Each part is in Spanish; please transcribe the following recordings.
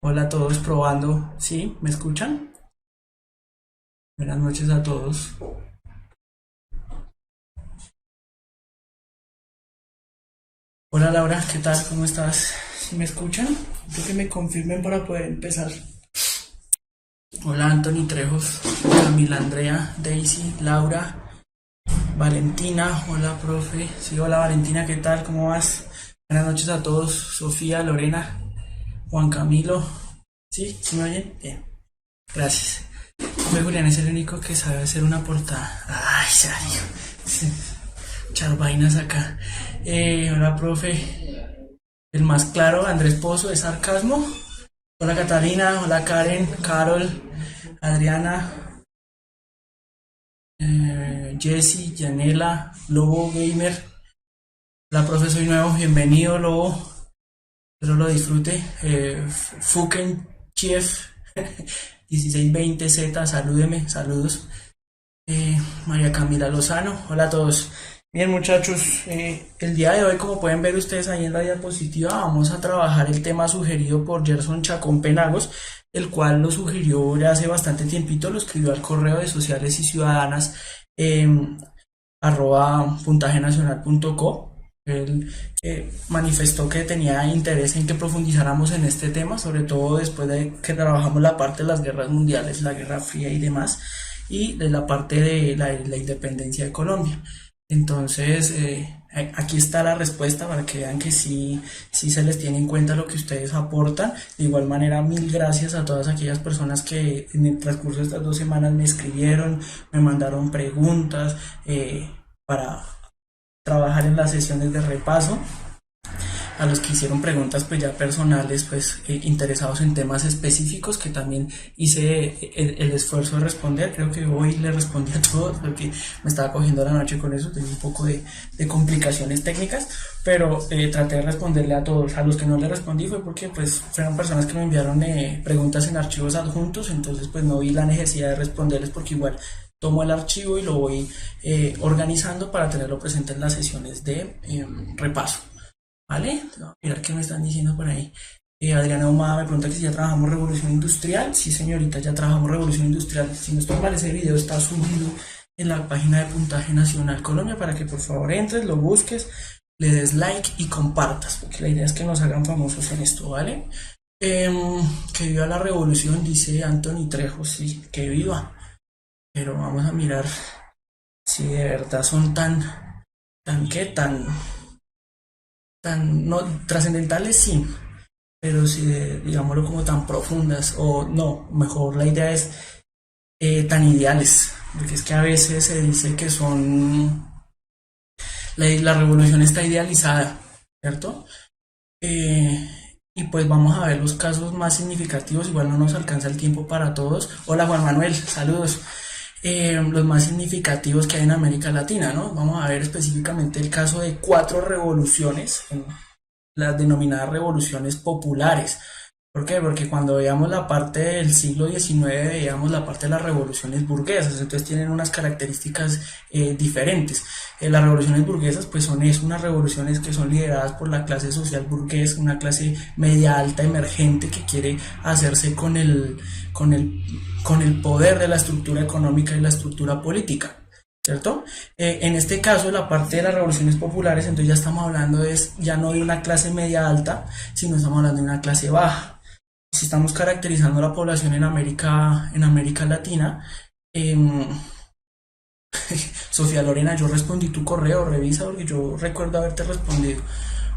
Hola a todos, probando. ¿Sí? ¿Me escuchan? Buenas noches a todos. Hola Laura, ¿qué tal? ¿Cómo estás? ¿Sí me escuchan? Quiero que me confirmen para poder empezar. Hola Anthony Trejos, Camila Andrea, Daisy, Laura, Valentina. Hola profe. Sí, hola Valentina, ¿qué tal? ¿Cómo vas? Buenas noches a todos. Sofía, Lorena, Juan Camilo. ¿Sí? ¿Sí me oyen? Bien. Gracias. Pues Julián es el único que sabe hacer una portada. Ay, serio. Sí, echar vainas acá. Hola, profe. El más claro, Andrés Pozo, de sarcasmo. Hola, Catalina. Hola, Karen, Carol, Adriana, Jessy, Yanela, Lobo Gamer. Hola, profe, soy nuevo. Bienvenido, Lobo. Espero lo disfrute. Fuken Chef 1620Z, salúdeme, saludos. María Camila Lozano. Hola a todos. Bien muchachos, el día de hoy, como pueden ver ustedes ahí en la diapositiva, vamos a trabajar el tema sugerido por Gerson Chacón Penagos, el cual lo sugirió ya hace bastante tiempito, lo escribió al correo de sociales y ciudadanas eh, arroba puntajenacional.co. Él manifestó que tenía interés en que profundizáramos en este tema, sobre todo después de que trabajamos la parte de las guerras mundiales, la Guerra Fría y demás, y de la parte de la independencia de Colombia. Entonces, aquí está la respuesta para que vean que sí, sí se les tiene en cuenta lo que ustedes aportan. De igual manera, mil gracias a todas aquellas personas que en el transcurso de estas 2 semanas me escribieron, me mandaron preguntas para trabajar en las sesiones de repaso, a los que hicieron preguntas pues ya personales, pues interesados en temas específicos, que también hice el esfuerzo de responder. Creo que hoy le respondí a todos porque me estaba cogiendo la noche con eso, tenía un poco de complicaciones técnicas, pero traté de responderle a todos. A los que no le respondí fue porque pues fueron personas que me enviaron preguntas en archivos adjuntos, entonces pues no vi la necesidad de responderles, porque igual tomo el archivo y lo voy organizando para tenerlo presente en las sesiones de repaso. ¿Vale? No, mirar qué me están diciendo por ahí. Adriana Humada me pregunta que si ya trabajamos revolución industrial. Sí, señorita, ya trabajamos revolución industrial. Si no estoy mal, ese video está subido en la página de Puntaje Nacional Colombia, para que por favor entres, lo busques, le des like y compartas, porque la idea es que nos hagan famosos en esto, ¿vale? Que viva la revolución, dice Anthony Trejo. Sí, que viva. Pero vamos a mirar si de verdad son tan no trascendentales, sí, pero si digámoslo como tan profundas, o no, mejor la idea es tan ideales, porque es que a veces se dice que la revolución está idealizada, ¿cierto? Eh, y pues vamos a ver los casos más significativos, igual no nos alcanza el tiempo para todos. Hola Juan Manuel, saludos. Los más significativos que hay en América Latina, ¿no? Vamos a ver específicamente el caso de 4 revoluciones, las denominadas revoluciones populares. ¿Por qué? Porque cuando veíamos la parte del siglo XIX, veíamos la parte de las revoluciones burguesas, entonces tienen unas características diferentes. Las revoluciones burguesas pues unas revoluciones que son lideradas por la clase social burguesa, una clase media alta emergente que quiere hacerse con el, con el poder de la estructura económica y la estructura política. ¿Cierto? En este caso, la parte de las revoluciones populares, entonces ya estamos hablando ya no de una clase media alta, sino estamos hablando de una clase baja. Si estamos caracterizando la población en América Latina, eh, Sofía Lorena, yo respondí tu correo, revisa porque yo recuerdo haberte respondido,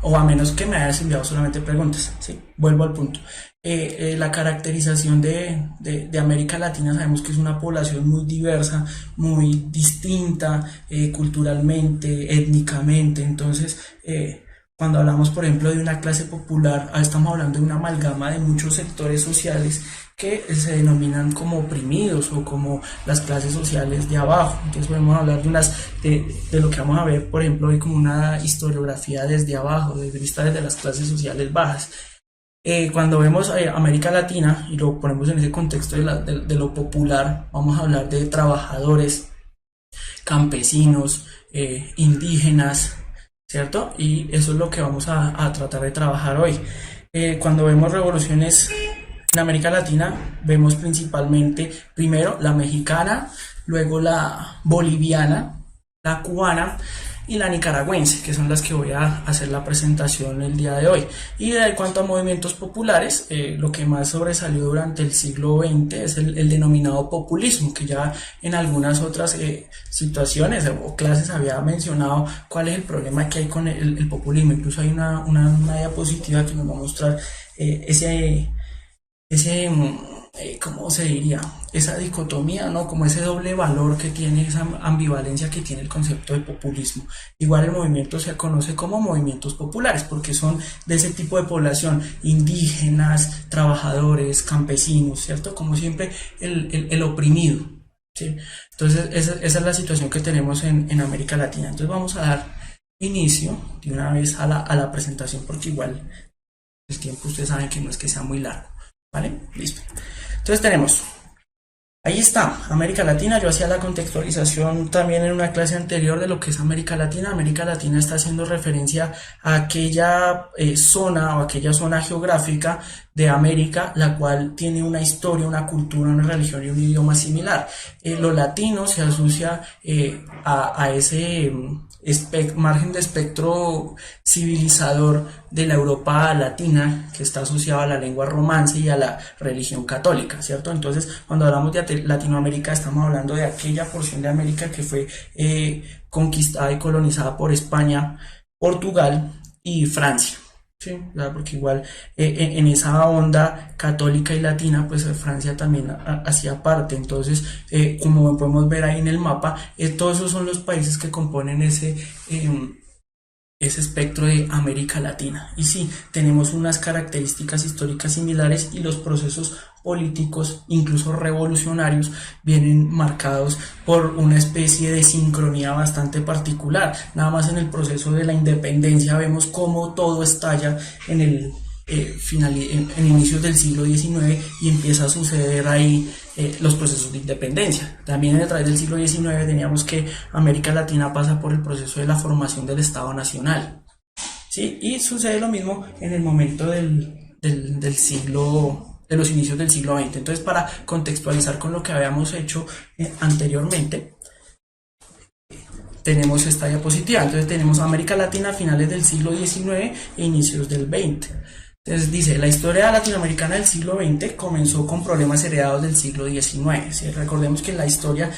o a menos que me hayas enviado solamente preguntas, ¿sí? Vuelvo al punto. La caracterización de América Latina, sabemos que es una población muy diversa, muy distinta culturalmente, étnicamente. Entonces, cuando hablamos, por ejemplo, de una clase popular, estamos hablando de una amalgama de muchos sectores sociales que se denominan como oprimidos o como las clases sociales de abajo. Entonces podemos hablar de lo que vamos a ver, por ejemplo, hoy, como una historiografía desde abajo, vista desde las clases sociales bajas. Cuando vemos América Latina y lo ponemos en ese contexto de lo popular, vamos a hablar de trabajadores, campesinos, indígenas, ¿cierto? Y eso es lo que vamos a tratar de trabajar hoy. Cuando vemos revoluciones En América Latina vemos principalmente primero la mexicana, luego la boliviana, la cubana y la nicaragüense, que son las que voy a hacer la presentación el día de hoy. Y en cuanto a movimientos populares, lo que más sobresalió durante el siglo XX es el denominado populismo, que ya en algunas otras situaciones o clases había mencionado cuál es el problema que hay con el populismo. Incluso hay una diapositiva que nos va a mostrar ¿cómo se diría? Esa dicotomía, ¿no? Como ese doble valor que tiene, esa ambivalencia que tiene el concepto de populismo. Igual el movimiento se conoce como movimientos populares porque son de ese tipo de población, indígenas, trabajadores, campesinos, ¿cierto? Como siempre, el oprimido, ¿sí? Entonces, esa es la situación que tenemos en América Latina. Entonces, vamos a dar inicio de una vez a la presentación porque igual el tiempo ustedes saben que no es que sea muy largo. ¿Vale? Listo. Entonces tenemos, ahí está, América Latina. Yo hacía la contextualización también en una clase anterior de lo que es América Latina. América Latina está haciendo referencia a aquella zona o aquella zona geográfica de América, la cual tiene una historia, una cultura, una religión y un idioma similar. Lo latino se asocia a ese margen de espectro civilizador de la Europa latina, que está asociado a la lengua romance y a la religión católica, ¿cierto? Entonces, cuando hablamos de Latinoamérica, estamos hablando de aquella porción de América que fue conquistada y colonizada por España, Portugal y Francia. Sí, porque igual en esa onda católica y latina, pues Francia también hacía parte. Entonces, como podemos ver ahí en el mapa, todos esos son los países que componen ese espectro de América Latina. Y sí, tenemos unas características históricas similares y los procesos políticos, incluso revolucionarios, vienen marcados por una especie de sincronía bastante particular. Nada más en el proceso de la independencia vemos cómo todo estalla en inicios del siglo XIX y empieza a suceder ahí los procesos de independencia. También a través del siglo XIX teníamos que América Latina pasa por el proceso de la formación del Estado Nacional, ¿sí? Y sucede lo mismo en el momento del siglo de los inicios del siglo XX. Entonces, para contextualizar con lo que habíamos hecho anteriormente, tenemos esta diapositiva. Entonces tenemos América Latina a finales del siglo XIX e inicios del XX. Entonces dice, la historia latinoamericana del siglo XX comenzó con problemas heredados del siglo XIX. ¿Sí? Recordemos que en la historia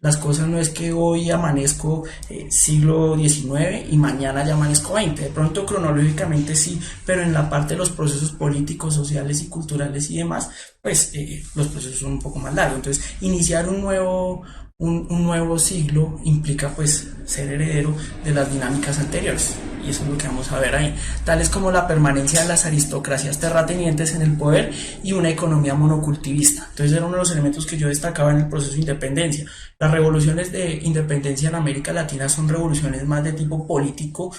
las cosas no es que hoy amanezco siglo XIX y mañana ya amanezco XX. De pronto cronológicamente sí, pero en la parte de los procesos políticos, sociales y culturales y demás, pues los procesos son un poco más largos. Entonces iniciar un nuevo siglo implica pues ser heredero de las dinámicas anteriores, y eso es lo que vamos a ver ahí, tales como la permanencia de las aristocracias terratenientes en el poder y una economía monocultivista. Entonces era uno de los elementos que yo destacaba en el proceso de independencia. Las revoluciones de independencia en América Latina son revoluciones más de tipo político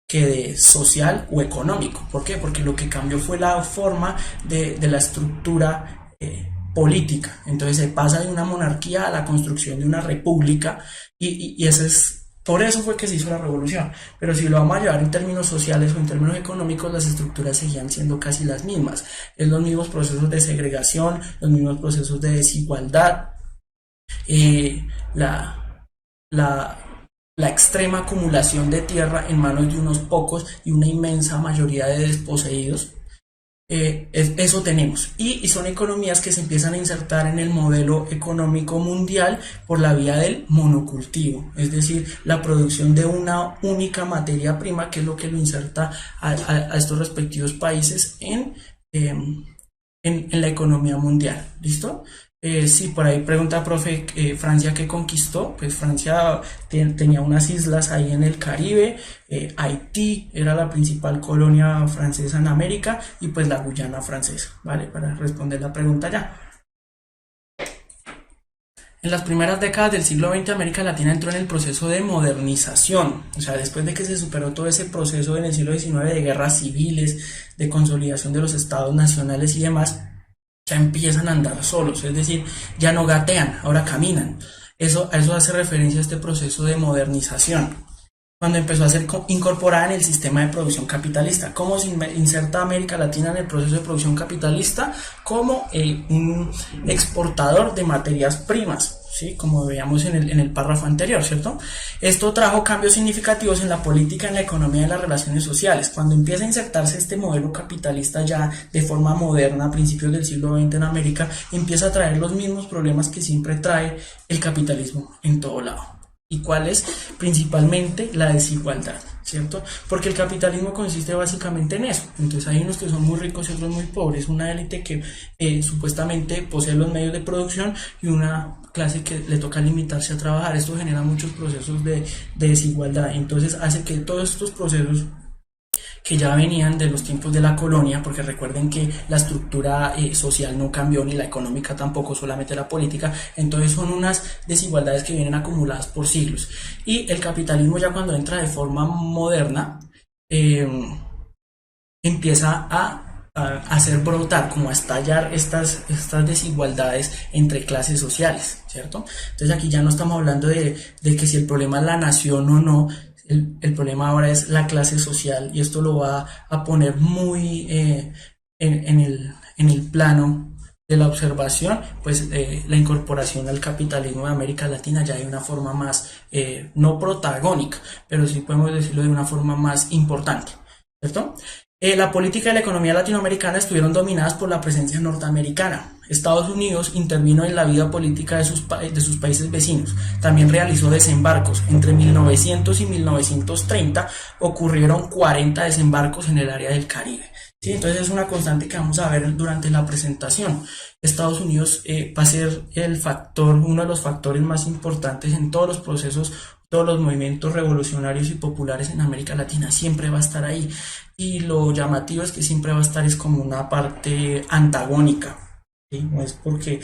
que de social o económico. ¿Por qué? Porque lo que cambió fue la forma de la estructura política. Entonces se pasa de una monarquía a la construcción de una república y por eso fue que se hizo la revolución. Pero si lo vamos a llevar en términos sociales o en términos económicos, las estructuras seguían siendo casi las mismas. Es los mismos procesos de segregación, los mismos procesos de desigualdad, la extrema acumulación de tierra en manos de unos pocos y una inmensa mayoría de desposeídos. Eso tenemos, y son economías que se empiezan a insertar en el modelo económico mundial por la vía del monocultivo, es decir, la producción de una única materia prima, que es lo que lo inserta a estos respectivos países en la economía mundial. ¿Listo? Sí, por ahí pregunta, profe, Francia, ¿qué conquistó? Pues Francia tenía unas islas ahí en el Caribe, Haití era la principal colonia francesa en América, y pues la Guyana francesa, ¿vale? Para responder la pregunta ya. En las primeras décadas del siglo XX, América Latina entró en el proceso de modernización. O sea, después de que se superó todo ese proceso en el siglo XIX de guerras civiles, de consolidación de los estados nacionales y demás, ya empiezan a andar solos, es decir, ya no gatean, ahora caminan. Eso hace referencia a este proceso de modernización. cuando empezó a ser incorporada en el sistema de producción capitalista. ¿Cómo se inserta América Latina en el proceso de producción capitalista? Como un exportador de materias primas, ¿sí? Como veíamos en el párrafo anterior, ¿cierto? Esto trajo cambios significativos en la política, en la economía y en las relaciones sociales. Cuando empieza a insertarse este modelo capitalista ya de forma moderna a principios del siglo XX en América, empieza a traer los mismos problemas que siempre trae el capitalismo en todo lado. ¿Y cuál es? Principalmente la desigualdad, ¿cierto? Porque el capitalismo consiste básicamente en eso. Entonces hay unos que son muy ricos y otros muy pobres, una élite que supuestamente posee los medios de producción y una clase que le toca limitarse a trabajar. Esto genera muchos procesos de desigualdad, entonces hace que todos estos procesos que ya venían de los tiempos de la colonia, porque recuerden que la estructura social no cambió, ni la económica tampoco, solamente la política, entonces son unas desigualdades que vienen acumuladas por siglos. Y el capitalismo ya cuando entra de forma moderna, empieza a hacer brotar, como a estallar estas desigualdades entre clases sociales, ¿cierto? Entonces aquí ya no estamos hablando de que si el problema es la nación o no, el problema ahora es la clase social, y esto lo va a poner muy en el plano de la observación, pues la incorporación al capitalismo de América Latina ya de una forma más, no protagónica, pero sí podemos decirlo de una forma más importante, ¿cierto? La política y la economía latinoamericana estuvieron dominadas por la presencia norteamericana. Estados Unidos intervino en la vida política de sus países vecinos. También realizó desembarcos. Entre 1900 y 1930 ocurrieron 40 desembarcos en el área del Caribe. ¿Sí? Entonces es una constante que vamos a ver durante la presentación. Estados Unidos va a ser uno de los factores más importantes en todos los procesos, todos los movimientos revolucionarios y populares en América Latina. Siempre va a estar ahí. Y lo llamativo es que siempre va a estar es como una parte antagónica, ¿sí? No es porque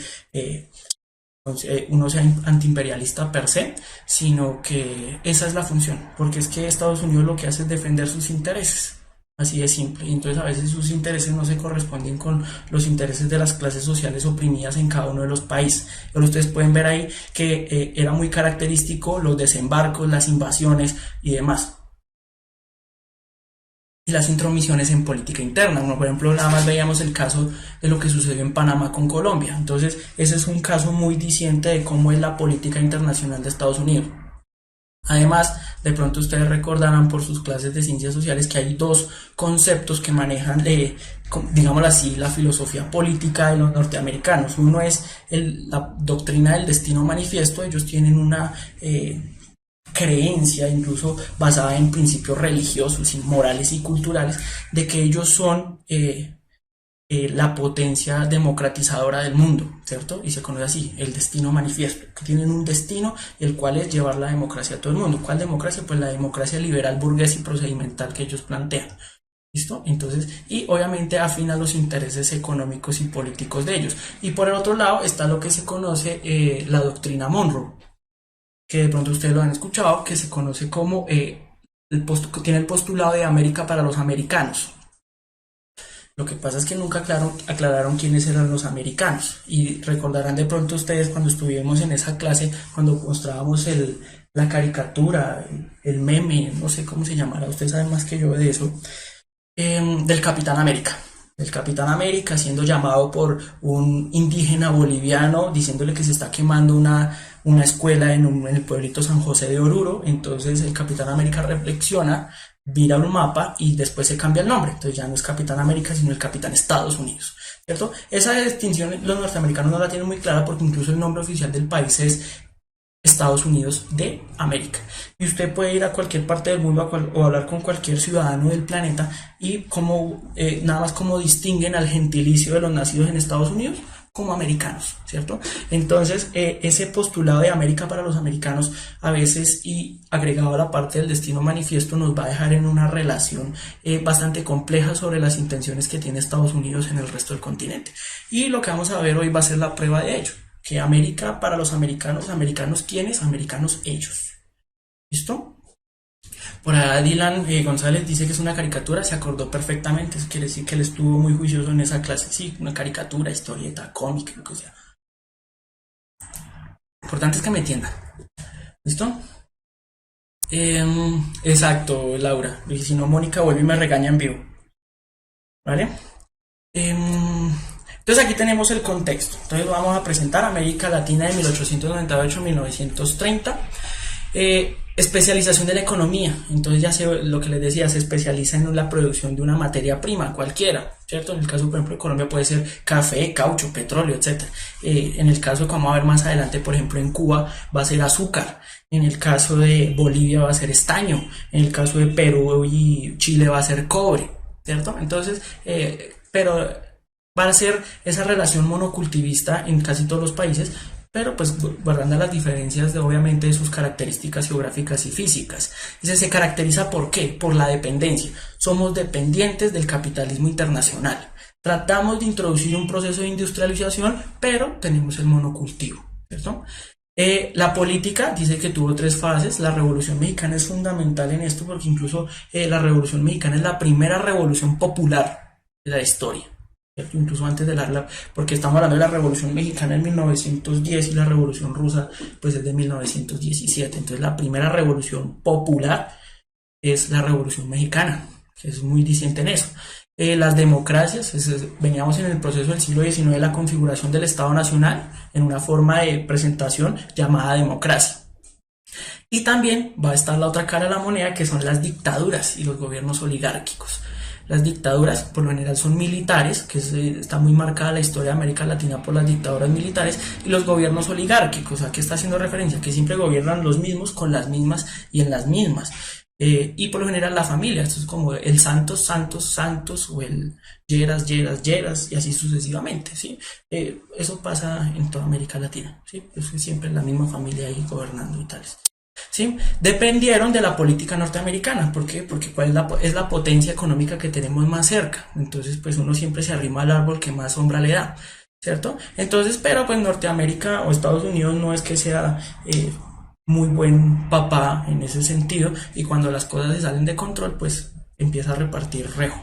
uno sea antiimperialista per se, sino que esa es la función, porque es que Estados Unidos lo que hace es defender sus intereses, así de simple, y entonces a veces sus intereses no se corresponden con los intereses de las clases sociales oprimidas en cada uno de los países. Pero ustedes pueden ver ahí que era muy característico los desembarcos, las invasiones y demás, y las intromisiones en política interna. Uno, por ejemplo, nada más veíamos el caso de lo que sucedió en Panamá con Colombia. Entonces, ese es un caso muy diciente de cómo es la política internacional de Estados Unidos. Además, de pronto ustedes recordarán por sus clases de ciencias sociales que hay dos conceptos que manejan, digámoslo así, la filosofía política de los norteamericanos. Uno es la doctrina del destino manifiesto. Ellos tienen una creencia, incluso basada en principios religiosos, morales y culturales, de que ellos son la potencia democratizadora del mundo, ¿cierto? Y se conoce así, el destino manifiesto, que tienen un destino, el cual es llevar la democracia a todo el mundo. ¿Cuál democracia? Pues la democracia liberal, burguesa y procedimental que ellos plantean. ¿Listo? Entonces, y obviamente afina los intereses económicos y políticos de ellos. Y por el otro lado está lo que se conoce la doctrina Monroe, que de pronto ustedes lo han escuchado, que se conoce como tiene el postulado de América para los americanos. Lo que pasa es que nunca aclararon quiénes eran los americanos, y recordarán de pronto ustedes cuando estuvimos en esa clase, cuando mostrábamos la caricatura, el meme, no sé cómo se llamará, ustedes saben más que yo de eso, del Capitán América. El Capitán América siendo llamado por un indígena boliviano diciéndole que se está quemando una escuela en el pueblito San José de Oruro. Entonces el Capitán América reflexiona, mira un mapa y después se cambia el nombre. Entonces ya no es Capitán América, sino el Capitán Estados Unidos, ¿cierto? Esa distinción los norteamericanos no la tienen muy clara, porque incluso el nombre oficial del país es Estados Unidos de América. Y usted puede ir a cualquier parte del mundo o hablar con cualquier ciudadano del planeta, y nada más como distinguen al gentilicio de los nacidos en Estados Unidos como americanos, ¿cierto? Entonces, ese postulado de América para los americanos, a veces, y agregado a la parte del destino manifiesto, nos va a dejar en una relación bastante compleja sobre las intenciones que tiene Estados Unidos en el resto del continente. Y lo que vamos a ver hoy va a ser la prueba de ello, que América para los americanos, ¿americanos quiénes? Americanos ellos. ¿Listo? Por allá Dylan González dice que es una caricatura, se acordó perfectamente, eso quiere decir que él estuvo muy juicioso en esa clase. Sí, una caricatura, historieta, cómic, lo que sea. Lo importante es que me entiendan. ¿Listo? Exacto, Laura. Y si no, Mónica vuelve y me regaña en vivo. ¿Vale? Entonces aquí tenemos el contexto. Entonces vamos a presentar América Latina de 1898 a 1930. Especialización de la economía. Entonces ya lo que les decía, se especializa en la producción de una materia prima, cualquiera, ¿cierto? En el caso, por ejemplo, de Colombia puede ser café, caucho, petróleo, etcétera. En el caso que vamos a ver más adelante, por ejemplo, en Cuba va a ser azúcar. En el caso de Bolivia va a ser estaño. En el caso de Perú y Chile va a ser cobre, ¿cierto? Entonces, pero va a ser esa relación monocultivista en casi todos los países, pero pues guardando las diferencias de obviamente de sus características geográficas y físicas. Entonces se caracteriza ¿por qué? Por la dependencia. Somos dependientes del capitalismo internacional. Tratamos de introducir un proceso de industrialización, pero tenemos el monocultivo, ¿cierto? La política dice que tuvo tres fases. La Revolución Mexicana es fundamental en esto porque incluso la Revolución Mexicana es la primera revolución popular de la historia. ¿Cierto? Incluso antes de porque estamos hablando de la Revolución Mexicana en 1910 y la Revolución Rusa pues es de 1917. Entonces la primera revolución popular es la Revolución Mexicana, que es muy distinta en eso. Las democracias, veníamos en el proceso del siglo XIX de la configuración del Estado Nacional en una forma de presentación llamada democracia. Y también va a estar la otra cara de la moneda, que son las dictaduras y los gobiernos oligárquicos. Las dictaduras por lo general son militares, que está muy marcada la historia de América Latina por las dictaduras militares, y los gobiernos oligárquicos. ¿A qué está haciendo referencia? Que siempre gobiernan los mismos, con las mismas y en las mismas. Y por lo general la familia, esto es como el Santos, Santos, Santos, o el Lleras, Lleras, Lleras, y así sucesivamente, ¿sí? Eso pasa en toda América Latina, ¿sí? Es siempre la misma familia ahí gobernando y tales. ¿Sí? Dependieron de la política norteamericana. ¿Por qué? Porque ¿cuál es la potencia económica que tenemos más cerca? Entonces, pues uno siempre se arrima al árbol que más sombra le da, ¿cierto? Entonces, pero pues Norteamérica o Estados Unidos no es que sea muy buen papá en ese sentido, y cuando las cosas se salen de control, pues empieza a repartir rejo.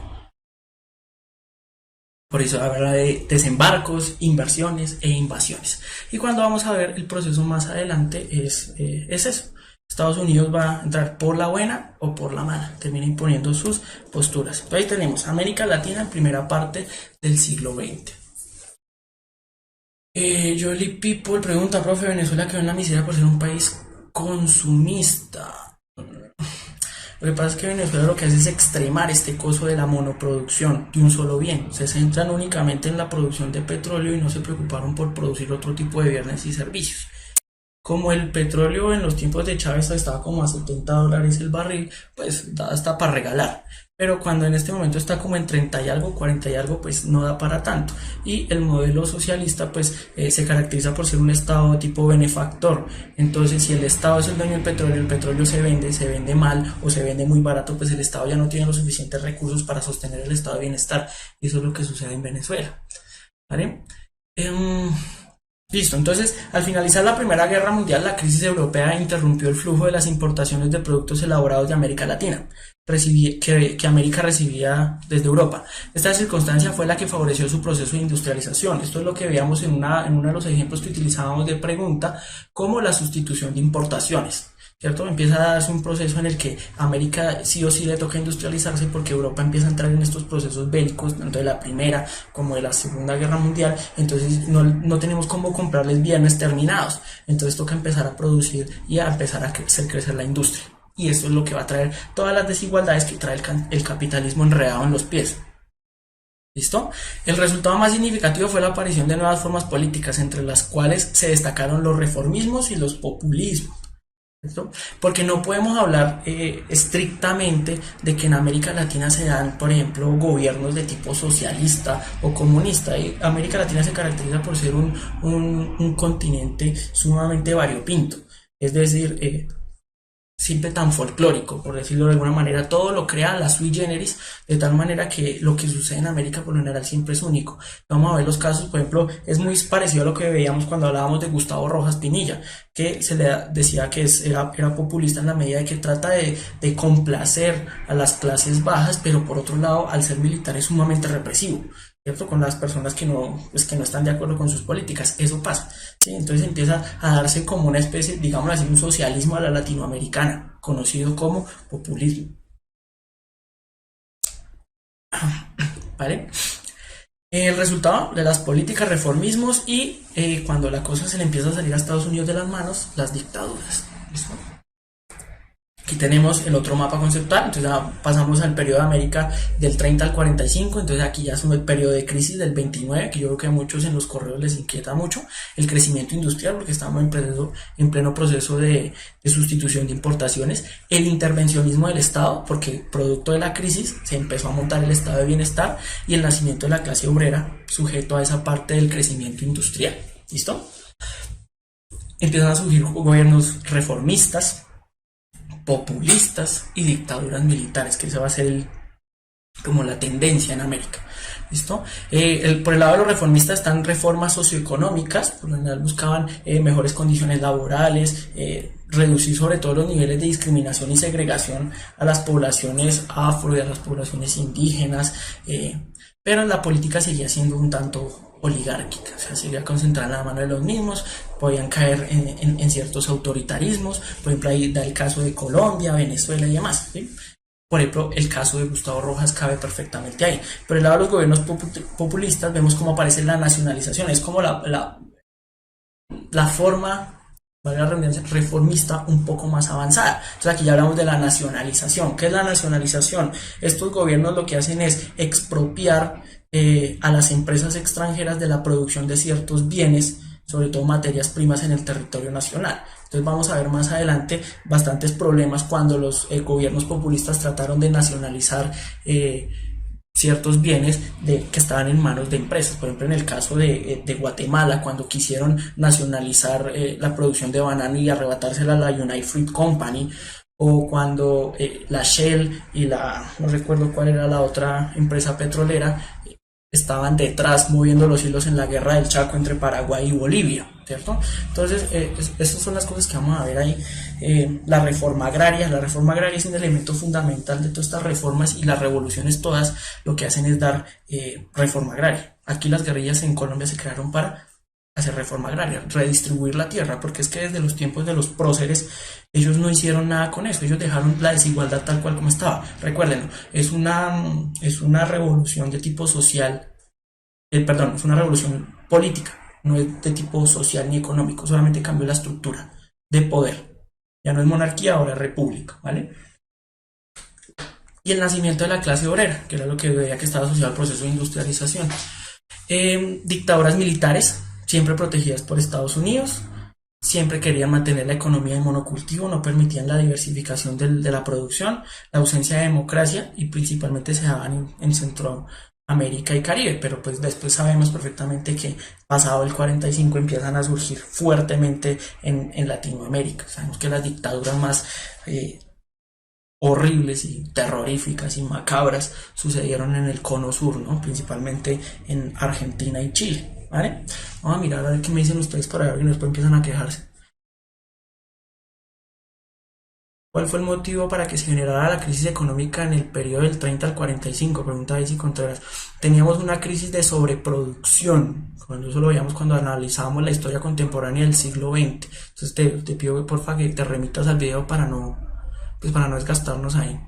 Por eso habla de desembarcos, inversiones e invasiones. Y cuando vamos a ver el proceso más adelante es eso. Estados Unidos va a entrar por la buena o por la mala, termina imponiendo sus posturas. Entonces ahí tenemos América Latina en primera parte del siglo XX. Jolly People pregunta, profe, Venezuela quedó en la miseria por ser un país consumista. Lo que pasa es que Venezuela lo que hace es extremar este coso de la monoproducción de un solo bien. Se centran únicamente en la producción de petróleo y no se preocuparon por producir otro tipo de bienes y servicios. Como el petróleo en los tiempos de Chávez estaba como a $70 el barril, pues da hasta para regalar. Pero cuando en este momento está como en 30 y algo, 40 y algo, pues no da para tanto. Y el modelo socialista pues se caracteriza por ser un Estado tipo benefactor. Entonces si el Estado es el dueño del petróleo, el petróleo se vende mal o se vende muy barato, pues el Estado ya no tiene los suficientes recursos para sostener el estado de bienestar. Y eso es lo que sucede en Venezuela. ¿Vale? Listo, entonces al finalizar la Primera Guerra Mundial, la crisis europea interrumpió el flujo de las importaciones de productos elaborados de América Latina, que América recibía desde Europa. Esta circunstancia fue la que favoreció su proceso de industrialización. Esto es lo que veíamos en uno de los ejemplos que utilizábamos de pregunta, como la sustitución de importaciones. ¿Cierto? Empieza a darse un proceso en el que América sí o sí le toca industrializarse porque Europa empieza a entrar en estos procesos bélicos, tanto de la Primera como de la Segunda Guerra Mundial. Entonces no tenemos cómo comprarles bienes terminados, entonces toca empezar a producir y a empezar a hacer crecer la industria, y esto es lo que va a traer todas las desigualdades que trae el capitalismo enredado en los pies. ¿Listo? El resultado más significativo fue la aparición de nuevas formas políticas, entre las cuales se destacaron los reformismos y los populismos. ¿Cierto? Porque no podemos hablar estrictamente de que en América Latina se dan, por ejemplo, gobiernos de tipo socialista o comunista. Y América Latina se caracteriza por ser un continente sumamente variopinto. Es decir, siempre tan folclórico, por decirlo de alguna manera, todo lo crea la sui generis, de tal manera que lo que sucede en América por lo general siempre es único. Vamos a ver los casos, por ejemplo, es muy parecido a lo que veíamos cuando hablábamos de Gustavo Rojas Pinilla, que se le decía que era populista en la medida de que trata de complacer a las clases bajas, pero por otro lado, al ser militar es sumamente represivo. ¿cierto? Con las personas que no, pues, que no están de acuerdo con sus políticas. Eso pasa, ¿sí? Entonces empieza a darse como una especie, digamos así, un socialismo a la latinoamericana, conocido como populismo, ¿vale? El resultado de las políticas, reformismos y cuando la cosa se le empieza a salir a Estados Unidos de las manos, las dictaduras. ¿Listo? Aquí tenemos el otro mapa conceptual, entonces ya pasamos al periodo de América del 30 al 45, entonces aquí ya son el periodo de crisis del 29, que yo creo que a muchos en los correos les inquieta mucho, el crecimiento industrial, porque estamos en pleno proceso de sustitución de importaciones, el intervencionismo del Estado, porque producto de la crisis se empezó a montar el estado de bienestar y el nacimiento de la clase obrera sujeto a esa parte del crecimiento industrial. ¿Listo? Empiezan a surgir gobiernos reformistas, populistas y dictaduras militares, que esa va a ser como la tendencia en América. ¿Listo? Por el lado de los reformistas están reformas socioeconómicas, por lo general buscaban mejores condiciones laborales, reducir sobre todo los niveles de discriminación y segregación a las poblaciones afro y a las poblaciones indígenas, pero la política seguía siendo un tanto oligárquica, o sea, seguía concentrada en la mano de los mismos, podían caer en ciertos autoritarismos, por ejemplo, ahí da el caso de Colombia, Venezuela y demás, ¿sí? Por ejemplo, el caso de Gustavo Rojas cabe perfectamente ahí. Por el lado de los gobiernos populistas vemos cómo aparece la nacionalización, es como la forma, vale la redundancia, reformista un poco más avanzada. Entonces aquí ya hablamos de la nacionalización. ¿Qué es la nacionalización? Estos gobiernos lo que hacen es expropiar a las empresas extranjeras de la producción de ciertos bienes, sobre todo materias primas en el territorio nacional. Entonces vamos a ver más adelante bastantes problemas cuando los gobiernos populistas trataron de nacionalizar ciertos bienes que estaban en manos de empresas. Por ejemplo, en el caso de Guatemala, cuando quisieron nacionalizar la producción de banano y arrebatársela a la United Fruit Company, o cuando la Shell y no recuerdo cuál era la otra empresa petrolera, estaban detrás moviendo los hilos en la guerra del Chaco entre Paraguay y Bolivia, ¿cierto? Entonces, esas son las cosas que vamos a ver ahí. La reforma agraria es un elemento fundamental de todas estas reformas, y las revoluciones todas lo que hacen es dar reforma agraria. Aquí las guerrillas en Colombia se crearon para hacer reforma agraria, redistribuir la tierra, porque es que desde los tiempos de los próceres ellos no hicieron nada con eso, ellos dejaron la desigualdad tal cual como estaba. Recuerden, es una revolución de tipo social, perdón, es una revolución política, no es de tipo social ni económico, solamente cambió la estructura de poder. Ya no es monarquía, ahora es república, ¿vale? Y el nacimiento de la clase obrera, que era lo que veía que estaba asociado al proceso de industrialización. Dictaduras militares, siempre protegidas por Estados Unidos, siempre querían mantener la economía de monocultivo, no permitían la diversificación de la producción, la ausencia de democracia, y principalmente se daban en Centroamérica y Caribe, pero pues después sabemos perfectamente que pasado el 45 empiezan a surgir fuertemente en Latinoamérica. Sabemos que las dictaduras más horribles y terroríficas y macabras sucedieron en el cono sur, ¿no? Principalmente en Argentina y Chile, ¿vale? Vamos a mirar a ver qué me dicen ustedes por ahí y después empiezan a quejarse. ¿Cuál fue el motivo para que se generara la crisis económica en el periodo del 30 al 45? Pregunta Daisy Contreras. Teníamos una crisis de sobreproducción, cuando eso lo veíamos cuando analizábamos la historia contemporánea del siglo XX. Entonces te pido que porfa que te remitas al video para no desgastarnos ahí.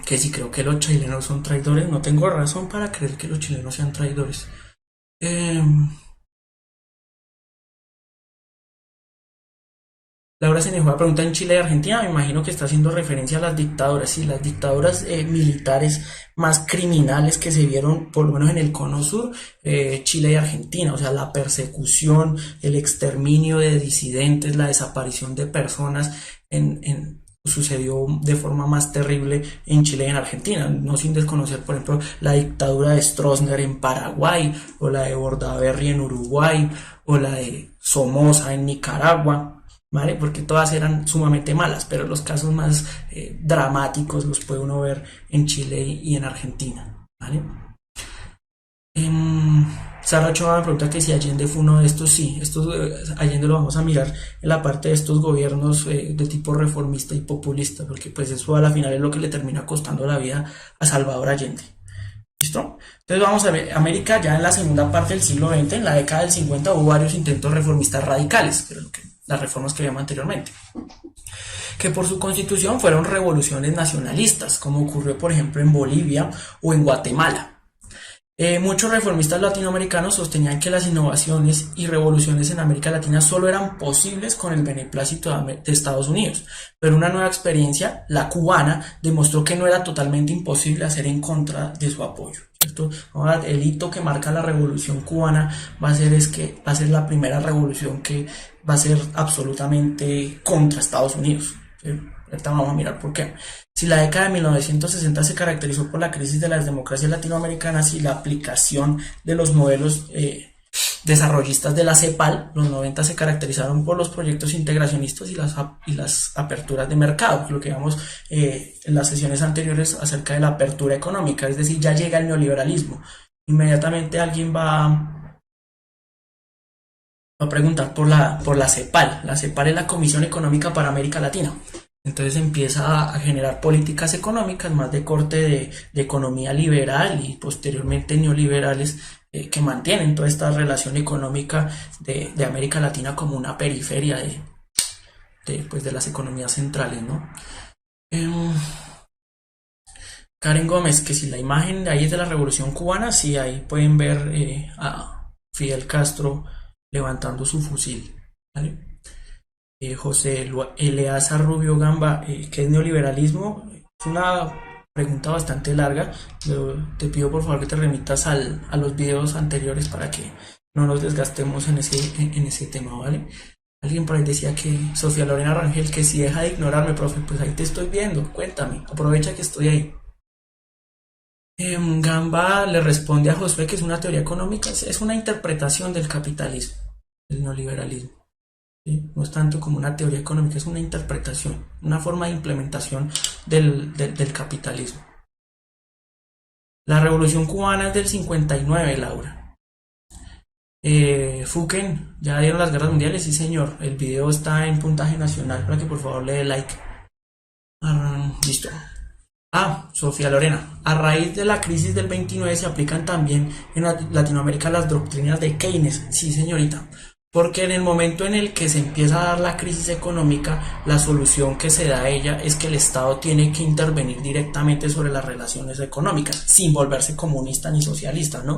Que si creo que los chilenos son traidores, no tengo razón para creer que los chilenos sean traidores. Laura Senejoa pregunta: en Chile y Argentina, me imagino que está haciendo referencia a las dictaduras, sí, las dictaduras militares más criminales que se vieron, por lo menos en el cono sur, Chile y Argentina, o sea, la persecución, el exterminio de disidentes, la desaparición de personas sucedió de forma más terrible en Chile y en Argentina, no sin desconocer, por ejemplo, la dictadura de Stroessner en Paraguay, o la de Bordaberry en Uruguay, o la de Somoza en Nicaragua, ¿vale? Porque todas eran sumamente malas, pero los casos más dramáticos los puede uno ver en Chile y en Argentina, ¿vale? Sara Ochoa me pregunta que si Allende fue uno de estos. Sí, Allende lo vamos a mirar en la parte de estos gobiernos de tipo reformista y populista, porque pues eso a la final es lo que le termina costando la vida a Salvador Allende. ¿Listo? Entonces vamos a ver, América ya en la segunda parte del siglo XX, en la década del 50, hubo varios intentos reformistas radicales, pero las reformas que vimos anteriormente, que por su constitución fueron revoluciones nacionalistas, como ocurrió por ejemplo en Bolivia o en Guatemala. Muchos reformistas latinoamericanos sostenían que las innovaciones y revoluciones en América Latina solo eran posibles con el beneplácito de Estados Unidos, pero una nueva experiencia, la cubana, demostró que no era totalmente imposible hacer en contra de su apoyo. ¿Cierto? El hito que marca la revolución cubana va a ser la primera revolución que va a ser absolutamente contra Estados Unidos. ¿Sí? Ahorita vamos a mirar por qué. Si la década de 1960 se caracterizó por la crisis de las democracias latinoamericanas y la aplicación de los modelos desarrollistas de la CEPAL, los 90 se caracterizaron por los proyectos integracionistas y las aperturas de mercado, lo que vimos en las sesiones anteriores acerca de la apertura económica, es decir, ya llega el neoliberalismo. Inmediatamente alguien va a preguntar por la CEPAL. La CEPAL es la Comisión Económica para América Latina. Entonces empieza a generar políticas económicas más de corte de economía liberal y posteriormente neoliberales que mantienen toda esta relación económica de América Latina como una periferia de las economías centrales, ¿no? Karen Gómez, que si la imagen de ahí es de la Revolución Cubana, sí, ahí pueden ver a Fidel Castro levantando su fusil, ¿vale? José Eleazar Rubio Gamba, ¿qué es neoliberalismo? Es una pregunta bastante larga, pero te pido por favor que te remitas a los videos anteriores para que no nos desgastemos en ese tema, ¿vale? Alguien por ahí decía que Sofía Lorena Rangel, que si deja de ignorarme, profe, pues ahí te estoy viendo, cuéntame, aprovecha que estoy ahí. Gamba le responde a Josué que es una teoría económica, es una interpretación del capitalismo, del neoliberalismo. ¿Sí? No es tanto como una teoría económica, es una interpretación, una forma de implementación del capitalismo. La Revolución Cubana es del 59, Laura. Fuken, ¿ya dieron las guerras mundiales? Sí, señor. El video está en puntaje nacional para que por favor le dé like. Listo. Sofía Lorena. A raíz de la crisis del 29 se aplican también en Latinoamérica las doctrinas de Keynes. Sí, señorita. Porque en el momento en el que se empieza a dar la crisis económica, la solución que se da a ella es que el Estado tiene que intervenir directamente sobre las relaciones económicas, sin volverse comunista ni socialista, ¿no?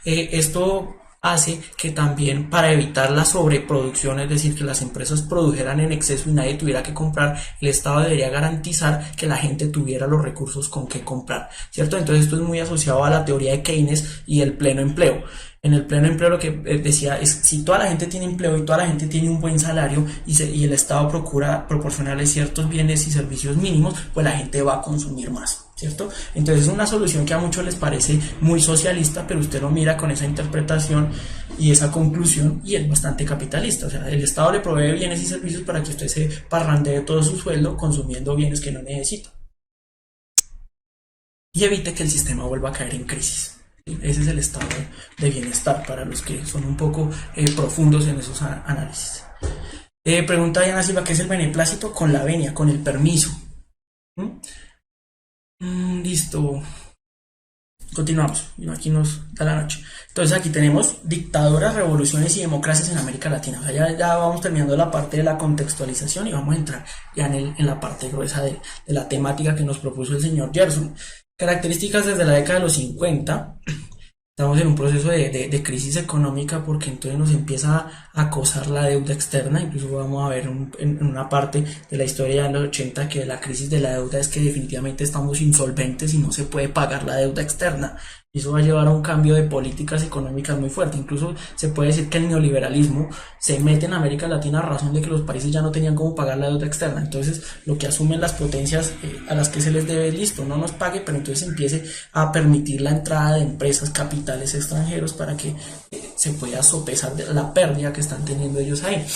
Esto hace que también para evitar la sobreproducción, es decir, que las empresas produjeran en exceso y nadie tuviera que comprar, el Estado debería garantizar que la gente tuviera los recursos con que comprar, ¿cierto? Entonces esto es muy asociado a la teoría de Keynes y el pleno empleo. En el pleno empleo lo que decía es si toda la gente tiene empleo y toda la gente tiene un buen salario y el Estado procura proporcionarle ciertos bienes y servicios mínimos, pues la gente va a consumir más, ¿cierto? Entonces es una solución que a muchos les parece muy socialista, pero usted lo mira con esa interpretación y esa conclusión y es bastante capitalista. O sea, el Estado le provee bienes y servicios para que usted se parrandee todo su sueldo consumiendo bienes que no necesita y evite que el sistema vuelva a caer en crisis. Ese es el estado de bienestar para los que son un poco profundos en esos análisis. Pregunta Diana Silva, ¿qué es el beneplácito? Con la venia, con el permiso. Listo. Continuamos. Aquí nos da la noche. Entonces aquí tenemos dictaduras, revoluciones y democracias en América Latina. O sea, ya vamos terminando la parte de la contextualización y vamos a entrar ya en la parte gruesa de la temática que nos propuso el señor Gerson. Características desde la década de los 50, estamos en un proceso de crisis económica porque entonces nos empieza a acosar la deuda externa, incluso vamos a ver en una parte de la historia de los 80 que la crisis de la deuda es que definitivamente estamos insolventes y no se puede pagar la deuda externa. Y eso va a llevar a un cambio de políticas económicas muy fuerte. Incluso se puede decir que el neoliberalismo se mete en América Latina a razón de que los países ya no tenían cómo pagar la deuda externa. Entonces lo que asumen las potencias a las que se les debe, listo, no nos pague, pero entonces empiece a permitir la entrada de empresas, capitales extranjeros para que se pueda sopesar la pérdida que están teniendo ellos ahí.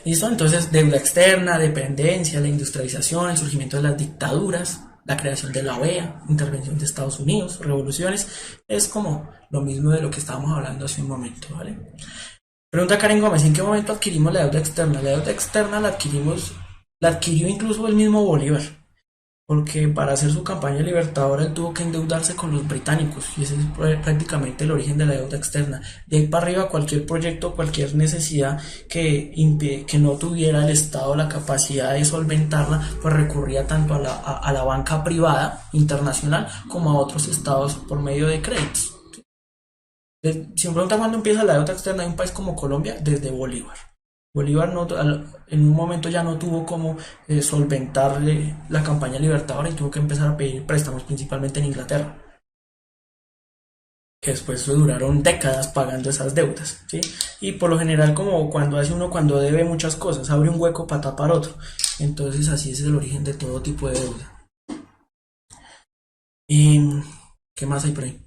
¿Listo? Entonces deuda externa, dependencia, la industrialización, el surgimiento de las dictaduras, la creación de la OEA, intervención de Estados Unidos, revoluciones, es como lo mismo de lo que estábamos hablando hace un momento, ¿vale? Pregunta Karen Gómez, ¿en qué momento adquirimos la deuda externa? La deuda externa la adquirió incluso el mismo Bolívar. porque para hacer su campaña libertadora él tuvo que endeudarse con los británicos y ese es prácticamente el origen de la deuda externa. De ahí para arriba cualquier proyecto, cualquier necesidad que no tuviera el Estado la capacidad de solventarla, pues recurría tanto a la banca privada internacional como a otros estados por medio de créditos. Si me preguntan cuándo empieza la deuda externa de un país como Colombia, desde Bolívar. Bolívar no, en un momento ya no tuvo como solventarle la campaña libertadora y tuvo que empezar a pedir préstamos principalmente en Inglaterra, que después duraron décadas pagando esas deudas, ¿sí? Y por lo general como cuando hace uno cuando debe muchas cosas, abre un hueco para tapar otro. Entonces así es el origen de todo tipo de deuda. ¿Y qué más hay por ahí?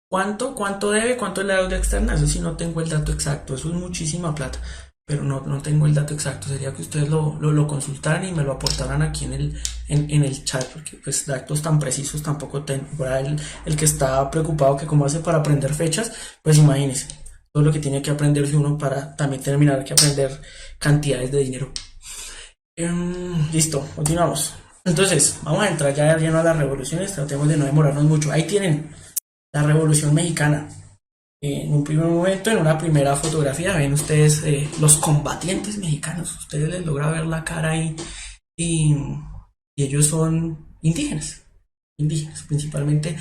¿Cuánto debe? ¿Cuánto es la deuda externa? Eso sí no tengo el dato exacto, eso es muchísima plata, pero no tengo el dato exacto. Sería que ustedes lo consultaran y me lo aportaran aquí en el chat, porque pues datos tan precisos tampoco tengo. Para el que está preocupado que cómo hace para aprender fechas, pues imagínense todo lo que tiene que aprenderse uno para también terminar que aprender cantidades de dinero. Listo, continuamos. Entonces, vamos a entrar ya lleno a las revoluciones, tratemos de no demorarnos mucho. Ahí tienen la Revolución Mexicana. En un primer momento, en una primera fotografía, ven ustedes los combatientes mexicanos. Ustedes les logra ver la cara ahí y ellos son indígenas. Indígenas, principalmente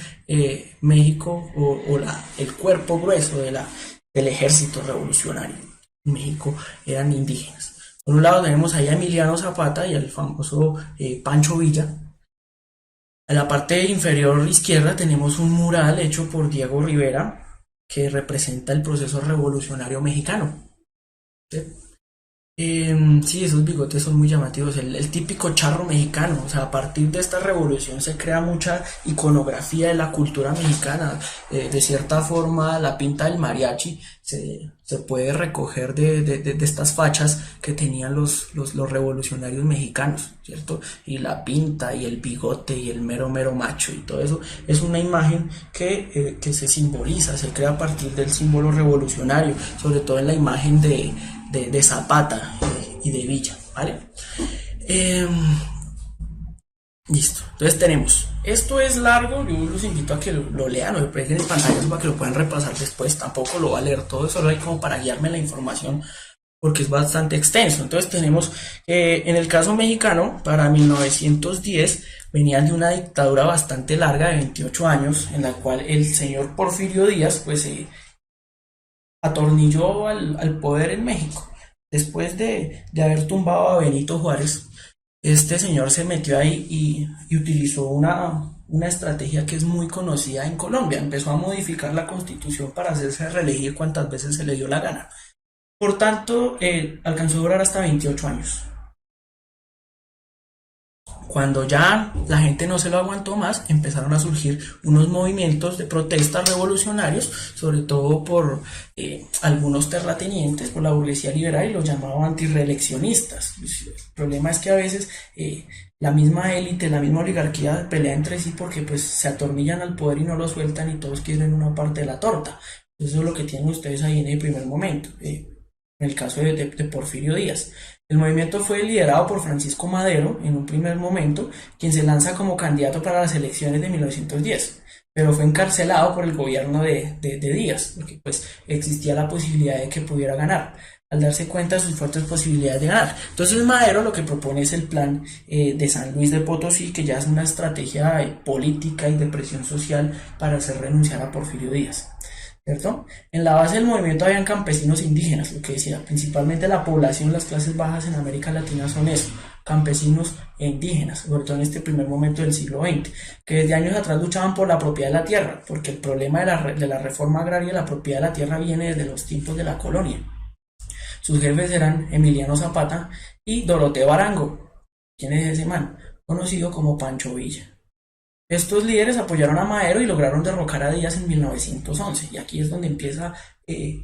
México o el cuerpo grueso del ejército revolucionario. En México eran indígenas. Por un lado tenemos ahí a Emiliano Zapata y al famoso Pancho Villa. En la parte inferior izquierda tenemos un mural hecho por Diego Rivera que representa el proceso revolucionario mexicano. ¿Sí? Sí, esos bigotes son muy llamativos, el típico charro mexicano, o sea, a partir de esta revolución se crea mucha iconografía de la cultura mexicana, de cierta forma la pinta del mariachi se puede recoger de estas fachas que tenían los revolucionarios mexicanos, ¿cierto? Y la pinta y el bigote y el mero mero macho y todo eso es una imagen que se simboliza, se crea a partir del símbolo revolucionario, sobre todo en la imagen de Zapata y de Villa, ¿vale? Eh, Listo, entonces tenemos, esto es largo, yo los invito a que lo lean o lo peguen en pantalla para que lo puedan repasar después, tampoco lo va a leer todo, solo hay como para guiarme la información porque es bastante extenso. Entonces tenemos, en el caso mexicano, para 1910 venían de una dictadura bastante larga de 28 años, en la cual el señor Porfirio Díaz pues atornilló al poder en México. Después de haber tumbado a Benito Juárez, este señor se metió ahí y utilizó una estrategia que es muy conocida en Colombia. Empezó a modificar la constitución para hacerse reelegir cuantas veces se le dio la gana. Por tanto, alcanzó a durar hasta 28 años. Cuando ya la gente no se lo aguantó más, empezaron a surgir unos movimientos de protestas revolucionarios, sobre todo por algunos terratenientes, por la burguesía liberal, y los llamaban antirreeleccionistas. El problema es que a veces la misma élite, la misma oligarquía pelea entre sí porque pues se atornillan al poder y no lo sueltan y todos quieren una parte de la torta. Eso es lo que tienen ustedes ahí en el primer momento, en el caso de Porfirio Díaz. El movimiento fue liderado por Francisco Madero en un primer momento, quien se lanza como candidato para las elecciones de 1910, pero fue encarcelado por el gobierno de Díaz, porque pues existía la posibilidad de que pudiera ganar, al darse cuenta de sus fuertes posibilidades de ganar. Entonces Madero lo que propone es el plan de San Luis de Potosí, que ya es una estrategia política y de presión social para hacer renunciar a Porfirio Díaz. ¿Cierto? En la base del movimiento habían campesinos indígenas, lo que decía, principalmente la población, las clases bajas en América Latina son eso, campesinos e indígenas, sobre todo en este primer momento del siglo XX, que desde años atrás luchaban por la propiedad de la tierra, porque el problema de la reforma agraria, la propiedad de la tierra viene desde los tiempos de la colonia. Sus jefes eran Emiliano Zapata y Doroteo Arango. ¿Quién es ese man? Conocido como Pancho Villa. Estos líderes apoyaron a Madero y lograron derrocar a Díaz en 1911, y aquí es donde empieza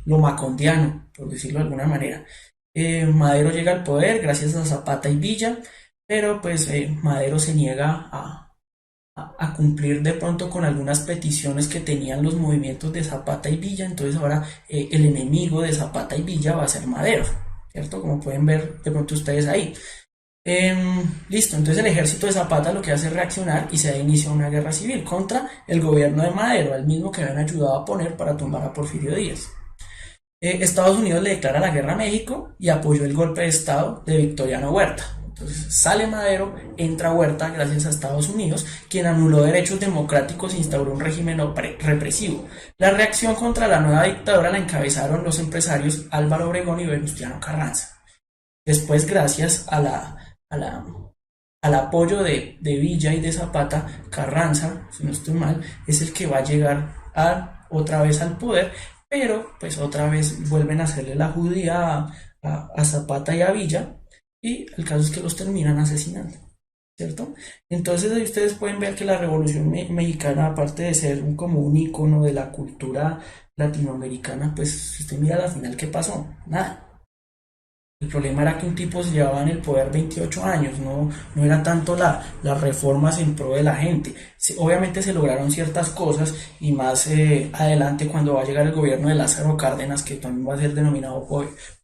lo macondiano, por decirlo de alguna manera. Madero llega al poder gracias a Zapata y Villa, pero pues Madero se niega a cumplir de pronto con algunas peticiones que tenían los movimientos de Zapata y Villa, entonces ahora el enemigo de Zapata y Villa va a ser Madero, ¿cierto? Como pueden ver de pronto ustedes ahí. Listo, entonces el ejército de Zapata lo que hace es reaccionar y se da inicio a una guerra civil contra el gobierno de Madero, el mismo que habían ayudado a poner para tumbar a Porfirio Díaz. Estados Unidos le declara la guerra a México y apoyó el golpe de Estado de Victoriano Huerta. Entonces sale Madero, entra Huerta gracias a Estados Unidos, quien anuló derechos democráticos e instauró un régimen represivo. La reacción contra la nueva dictadura la encabezaron los empresarios Álvaro Obregón y Venustiano Carranza. Después, gracias al apoyo de Villa y de Zapata, Carranza, si no estoy mal, es el que va a llegar otra vez al poder, pero pues otra vez vuelven a hacerle la judía a Zapata y a Villa, y el caso es que los terminan asesinando, ¿cierto? Entonces ahí ustedes pueden ver que la Revolución Mexicana, aparte de ser como un icono de la cultura latinoamericana, pues si usted mira al final, ¿qué pasó? Nada. El problema era que un tipo se llevaba en el poder 28 años, no era tanto las reformas en pro de la gente. Obviamente se lograron ciertas cosas y más adelante cuando va a llegar el gobierno de Lázaro Cárdenas, que también va a ser denominado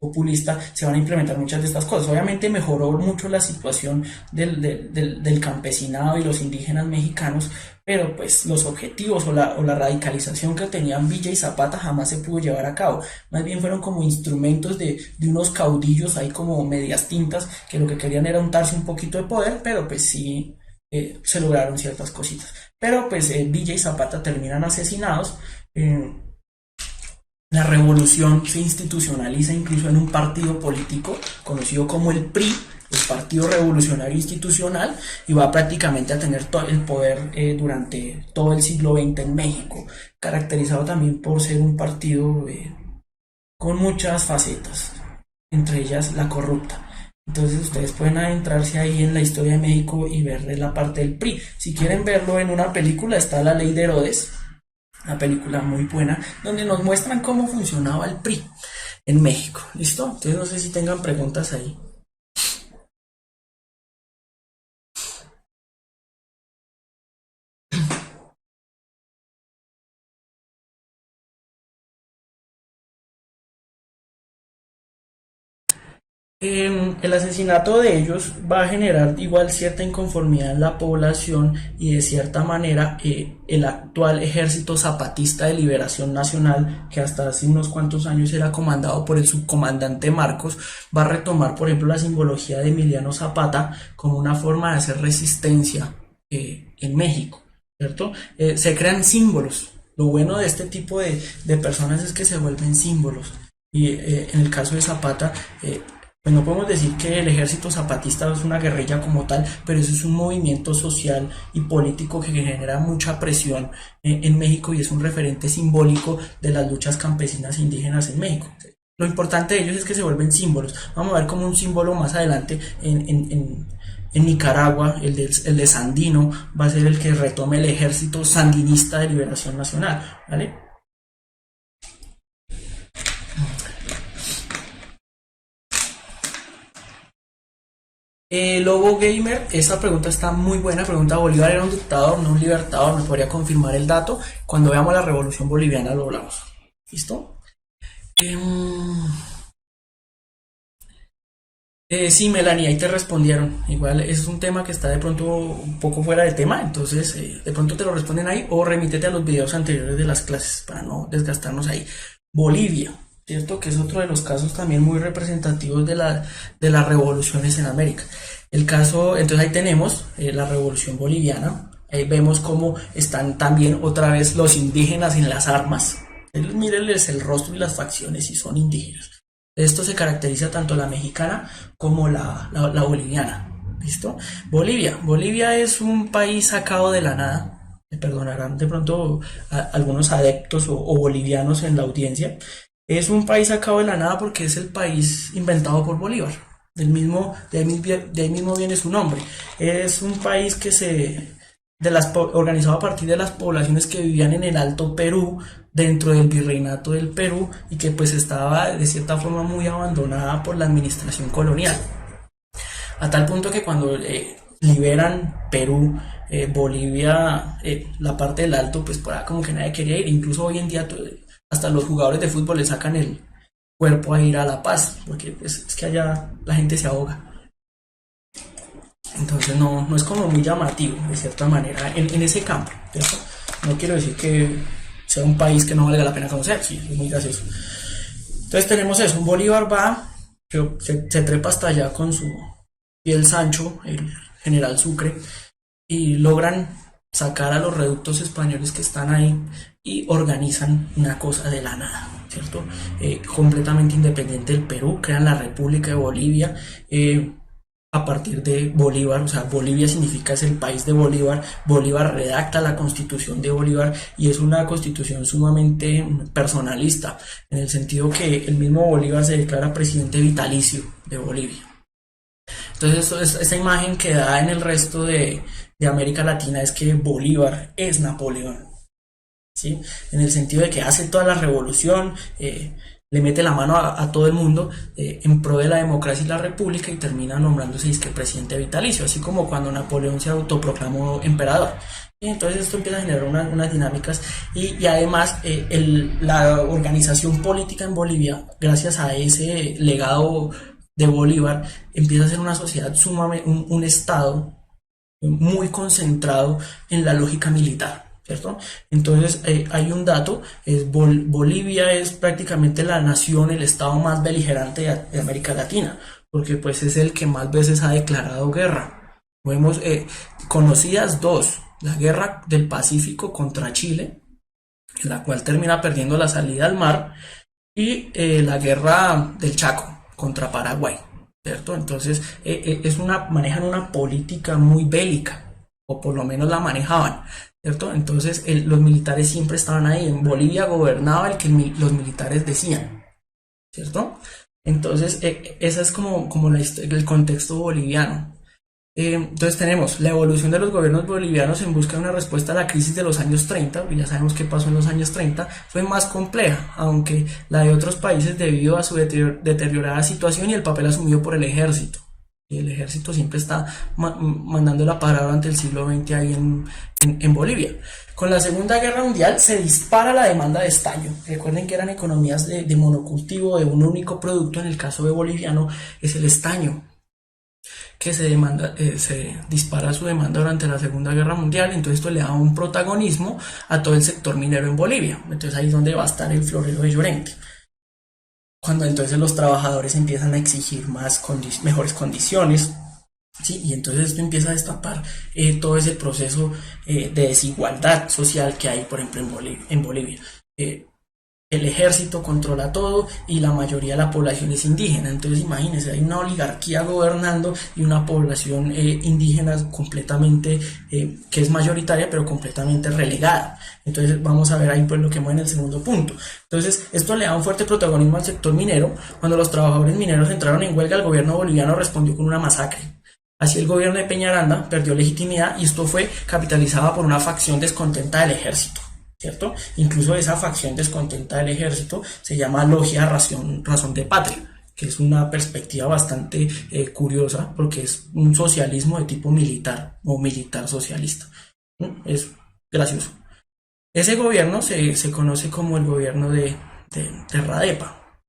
populista, se van a implementar muchas de estas cosas. Obviamente mejoró mucho la situación del campesinado y los indígenas mexicanos, pero pues los objetivos o la radicalización que tenían Villa y Zapata jamás se pudo llevar a cabo. Más bien fueron como instrumentos de unos caudillos ahí como medias tintas que lo que querían era untarse un poquito de poder, pero pues sí se lograron ciertas cositas. Pero pues Villa y Zapata terminan asesinados. La revolución se institucionaliza incluso en un partido político conocido como el PRI, el Partido Revolucionario Institucional, y va prácticamente a tener todo el poder durante todo el siglo XX en México, caracterizado también por ser un partido con muchas facetas, entre ellas la corrupta. Entonces ustedes pueden adentrarse ahí en la historia de México y ver la parte del PRI. Si quieren verlo en una película, está La Ley de Herodes, una película muy buena, donde nos muestran cómo funcionaba el PRI en México. ¿Listo? Entonces no sé si tengan preguntas ahí. El asesinato de ellos va a generar igual cierta inconformidad en la población y de cierta manera el actual Ejército Zapatista de Liberación Nacional, que hasta hace unos cuantos años era comandado por el subcomandante Marcos, va a retomar por ejemplo la simbología de Emiliano Zapata como una forma de hacer resistencia en México, ¿cierto? Se crean símbolos. Lo bueno de este tipo de personas es que se vuelven símbolos. Y en el caso de Zapata, pues no podemos decir que el ejército zapatista es una guerrilla como tal, pero eso es un movimiento social y político que genera mucha presión en México y es un referente simbólico de las luchas campesinas e indígenas en México. Lo importante de ellos es que se vuelven símbolos. Vamos a ver como un símbolo más adelante en Nicaragua, el de Sandino, va a ser el que retome el ejército sandinista de liberación nacional, ¿vale? Lobo Gamer, esa pregunta está muy buena. Pregunta: ¿Bolívar era un dictador, no un libertador? ¿Me podría confirmar el dato? Cuando veamos la revolución boliviana lo hablamos. ¿Listo? Sí, Melanie, ahí te respondieron. Igual es un tema que está de pronto un poco fuera de tema, entonces de pronto te lo responden ahí o remítete a los videos anteriores de las clases para no desgastarnos ahí. Bolivia, ¿cierto? Que es otro de los casos también muy representativos de las revoluciones en América. El caso, entonces ahí tenemos la revolución boliviana. Ahí vemos cómo están también otra vez los indígenas en las armas. Mírenles el rostro y las facciones y son indígenas. Esto se caracteriza tanto la mexicana como la boliviana. ¿Listo? Bolivia es un país sacado de la nada. Me perdonarán de pronto algunos adeptos o bolivianos en la audiencia. Es un país sacado de la nada porque es el país inventado por Bolívar. De ahí mismo viene su nombre. Es un país que organizado a partir de las poblaciones que vivían en el Alto Perú, dentro del virreinato del Perú, y que pues estaba de cierta forma muy abandonada por la administración colonial. A tal punto que cuando liberan Perú, Bolivia, la parte del Alto, pues por ahí como que nadie quería ir. Incluso hoy en día hasta los jugadores de fútbol le sacan el cuerpo a ir a La Paz, porque pues, es que allá la gente se ahoga. Entonces no es como muy llamativo, de cierta manera, en ese campo, ¿cierto? No quiero decir que sea un país que no valga la pena conocer, sí, es muy gracioso. Entonces tenemos eso, un Bolívar va, se trepa hasta allá con su fiel Sancho, el general Sucre, y logran sacar a los reductos españoles que están ahí y organizan una cosa de la nada, ¿cierto? Completamente independiente del Perú, crean la República de Bolivia, a partir de Bolívar, o sea, Bolivia significa es el país de Bolívar, Bolívar redacta la constitución de Bolívar y es una constitución sumamente personalista, en el sentido que el mismo Bolívar se declara presidente vitalicio de Bolivia. Entonces, esta imagen que da en el resto de América Latina es que Bolívar es Napoleón, ¿sí? En el sentido de que hace toda la revolución, le mete la mano a todo el mundo en pro de la democracia y la república y termina nombrándose disque presidente vitalicio, así como cuando Napoleón se autoproclamó emperador. Y entonces esto empieza a generar unas dinámicas y además la organización política en Bolivia, gracias a ese legado de Bolívar, empieza a ser una sociedad sumamente, un estado muy concentrado en la lógica militar, ¿cierto? Entonces hay un dato, Bolivia es prácticamente la nación, el estado más beligerante de América Latina, porque pues es el que más veces ha declarado guerra. Vemos conocidas dos, la guerra del Pacífico contra Chile, en la cual termina perdiendo la salida al mar, y la guerra del Chaco contra Paraguay, ¿cierto? Entonces manejan una política muy bélica, o por lo menos la manejaban, ¿cierto? Entonces los militares siempre estaban ahí, en Bolivia gobernaba el que los militares decían, ¿cierto? Entonces ese es como el contexto boliviano. Entonces tenemos la evolución de los gobiernos bolivianos en busca de una respuesta a la crisis de los años 30, y ya sabemos qué pasó en los años 30, fue más compleja, aunque la de otros países debido a su deteriorada situación y el papel asumido por el ejército. Y el ejército siempre está mandando la parada durante el siglo XX ahí en Bolivia. Con la Segunda Guerra Mundial se dispara la demanda de estaño. Recuerden que eran economías de monocultivo, de un único producto. En el caso de boliviano es el estaño, que se dispara su demanda durante la Segunda Guerra Mundial. Entonces esto le da un protagonismo a todo el sector minero en Bolivia. Entonces ahí es donde va a estar el florero de Llorente, cuando entonces los trabajadores empiezan a exigir mejores condiciones, ¿sí? Y entonces esto empieza a destapar todo ese proceso de desigualdad social que hay, por ejemplo, en Bolivia. El ejército controla todo y la mayoría de la población es indígena. Entonces imagínense, hay una oligarquía gobernando y una población indígena completamente, que es mayoritaria pero completamente relegada. Entonces vamos a ver ahí pues lo que mueve en el segundo punto. Entonces esto le da un fuerte protagonismo al sector minero. Cuando los trabajadores mineros entraron en huelga, el gobierno boliviano respondió con una masacre. Así el gobierno de Peñaranda perdió legitimidad y esto fue capitalizado por una facción descontenta del ejército, ¿cierto? Incluso esa facción descontenta del ejército se llama Logia Razón de Patria, que es una perspectiva bastante curiosa porque es un socialismo de tipo militar o militar socialista. Es gracioso. Ese gobierno se conoce como el gobierno de Radepa,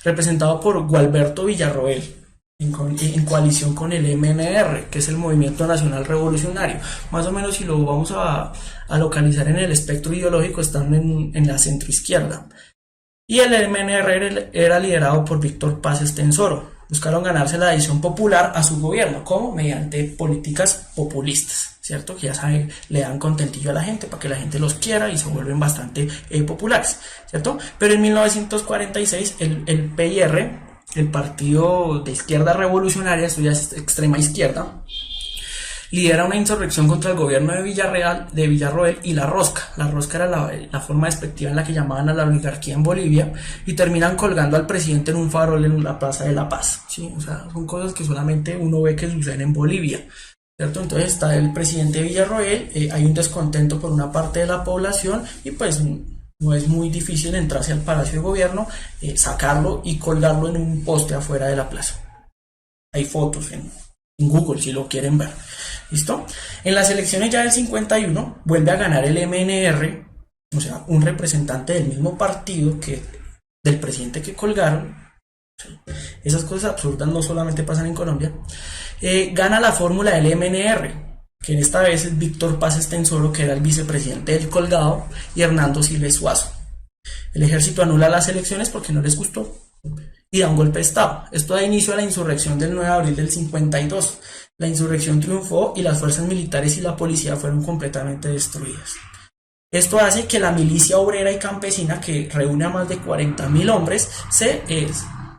representado por Gualberto Villarroel, en coalición con el MNR, que es el Movimiento Nacional Revolucionario. Más o menos, si lo vamos a localizar en el espectro ideológico, están en la centroizquierda. Y el MNR era liderado por Víctor Paz Estenssoro. Buscaron ganarse la adhesión popular a su gobierno, ¿cómo? Mediante políticas populistas, ¿cierto? Que ya saben, le dan contentillo a la gente para que la gente los quiera y se vuelven bastante populares, ¿cierto? Pero en 1946 el PIR, el Partido de Izquierda Revolucionaria, esto ya es extrema izquierda, lidera una insurrección contra el gobierno de Villarroel y La Rosca. La Rosca era la forma despectiva en la que llamaban a la oligarquía en Bolivia, y terminan colgando al presidente en un farol en la Plaza de la Paz, ¿sí? O sea, son cosas que solamente uno ve que suceden en Bolivia, ¿cierto? Entonces está el presidente Villarroel, hay un descontento por una parte de la población y pues no es muy difícil entrarse al Palacio de Gobierno, sacarlo y colgarlo en un poste afuera de la plaza. Hay fotos en Google si lo quieren ver. ¿Listo? En las elecciones ya del 51 vuelve a ganar el MNR, o sea, un representante del mismo partido del presidente que colgaron, Esas cosas absurdas no solamente pasan en Colombia. Gana la fórmula del MNR, que en esta vez es Víctor Paz Estensoro, que era el vicepresidente del Colgado, y Hernando Siles Suazo. El ejército anula las elecciones porque no les gustó y da un golpe de Estado. Esto da inicio a la insurrección del 9 de abril del 52. La insurrección triunfó y las fuerzas militares y la policía fueron completamente destruidas. Esto hace que la milicia obrera y campesina, que reúne a más de 40.000 hombres, se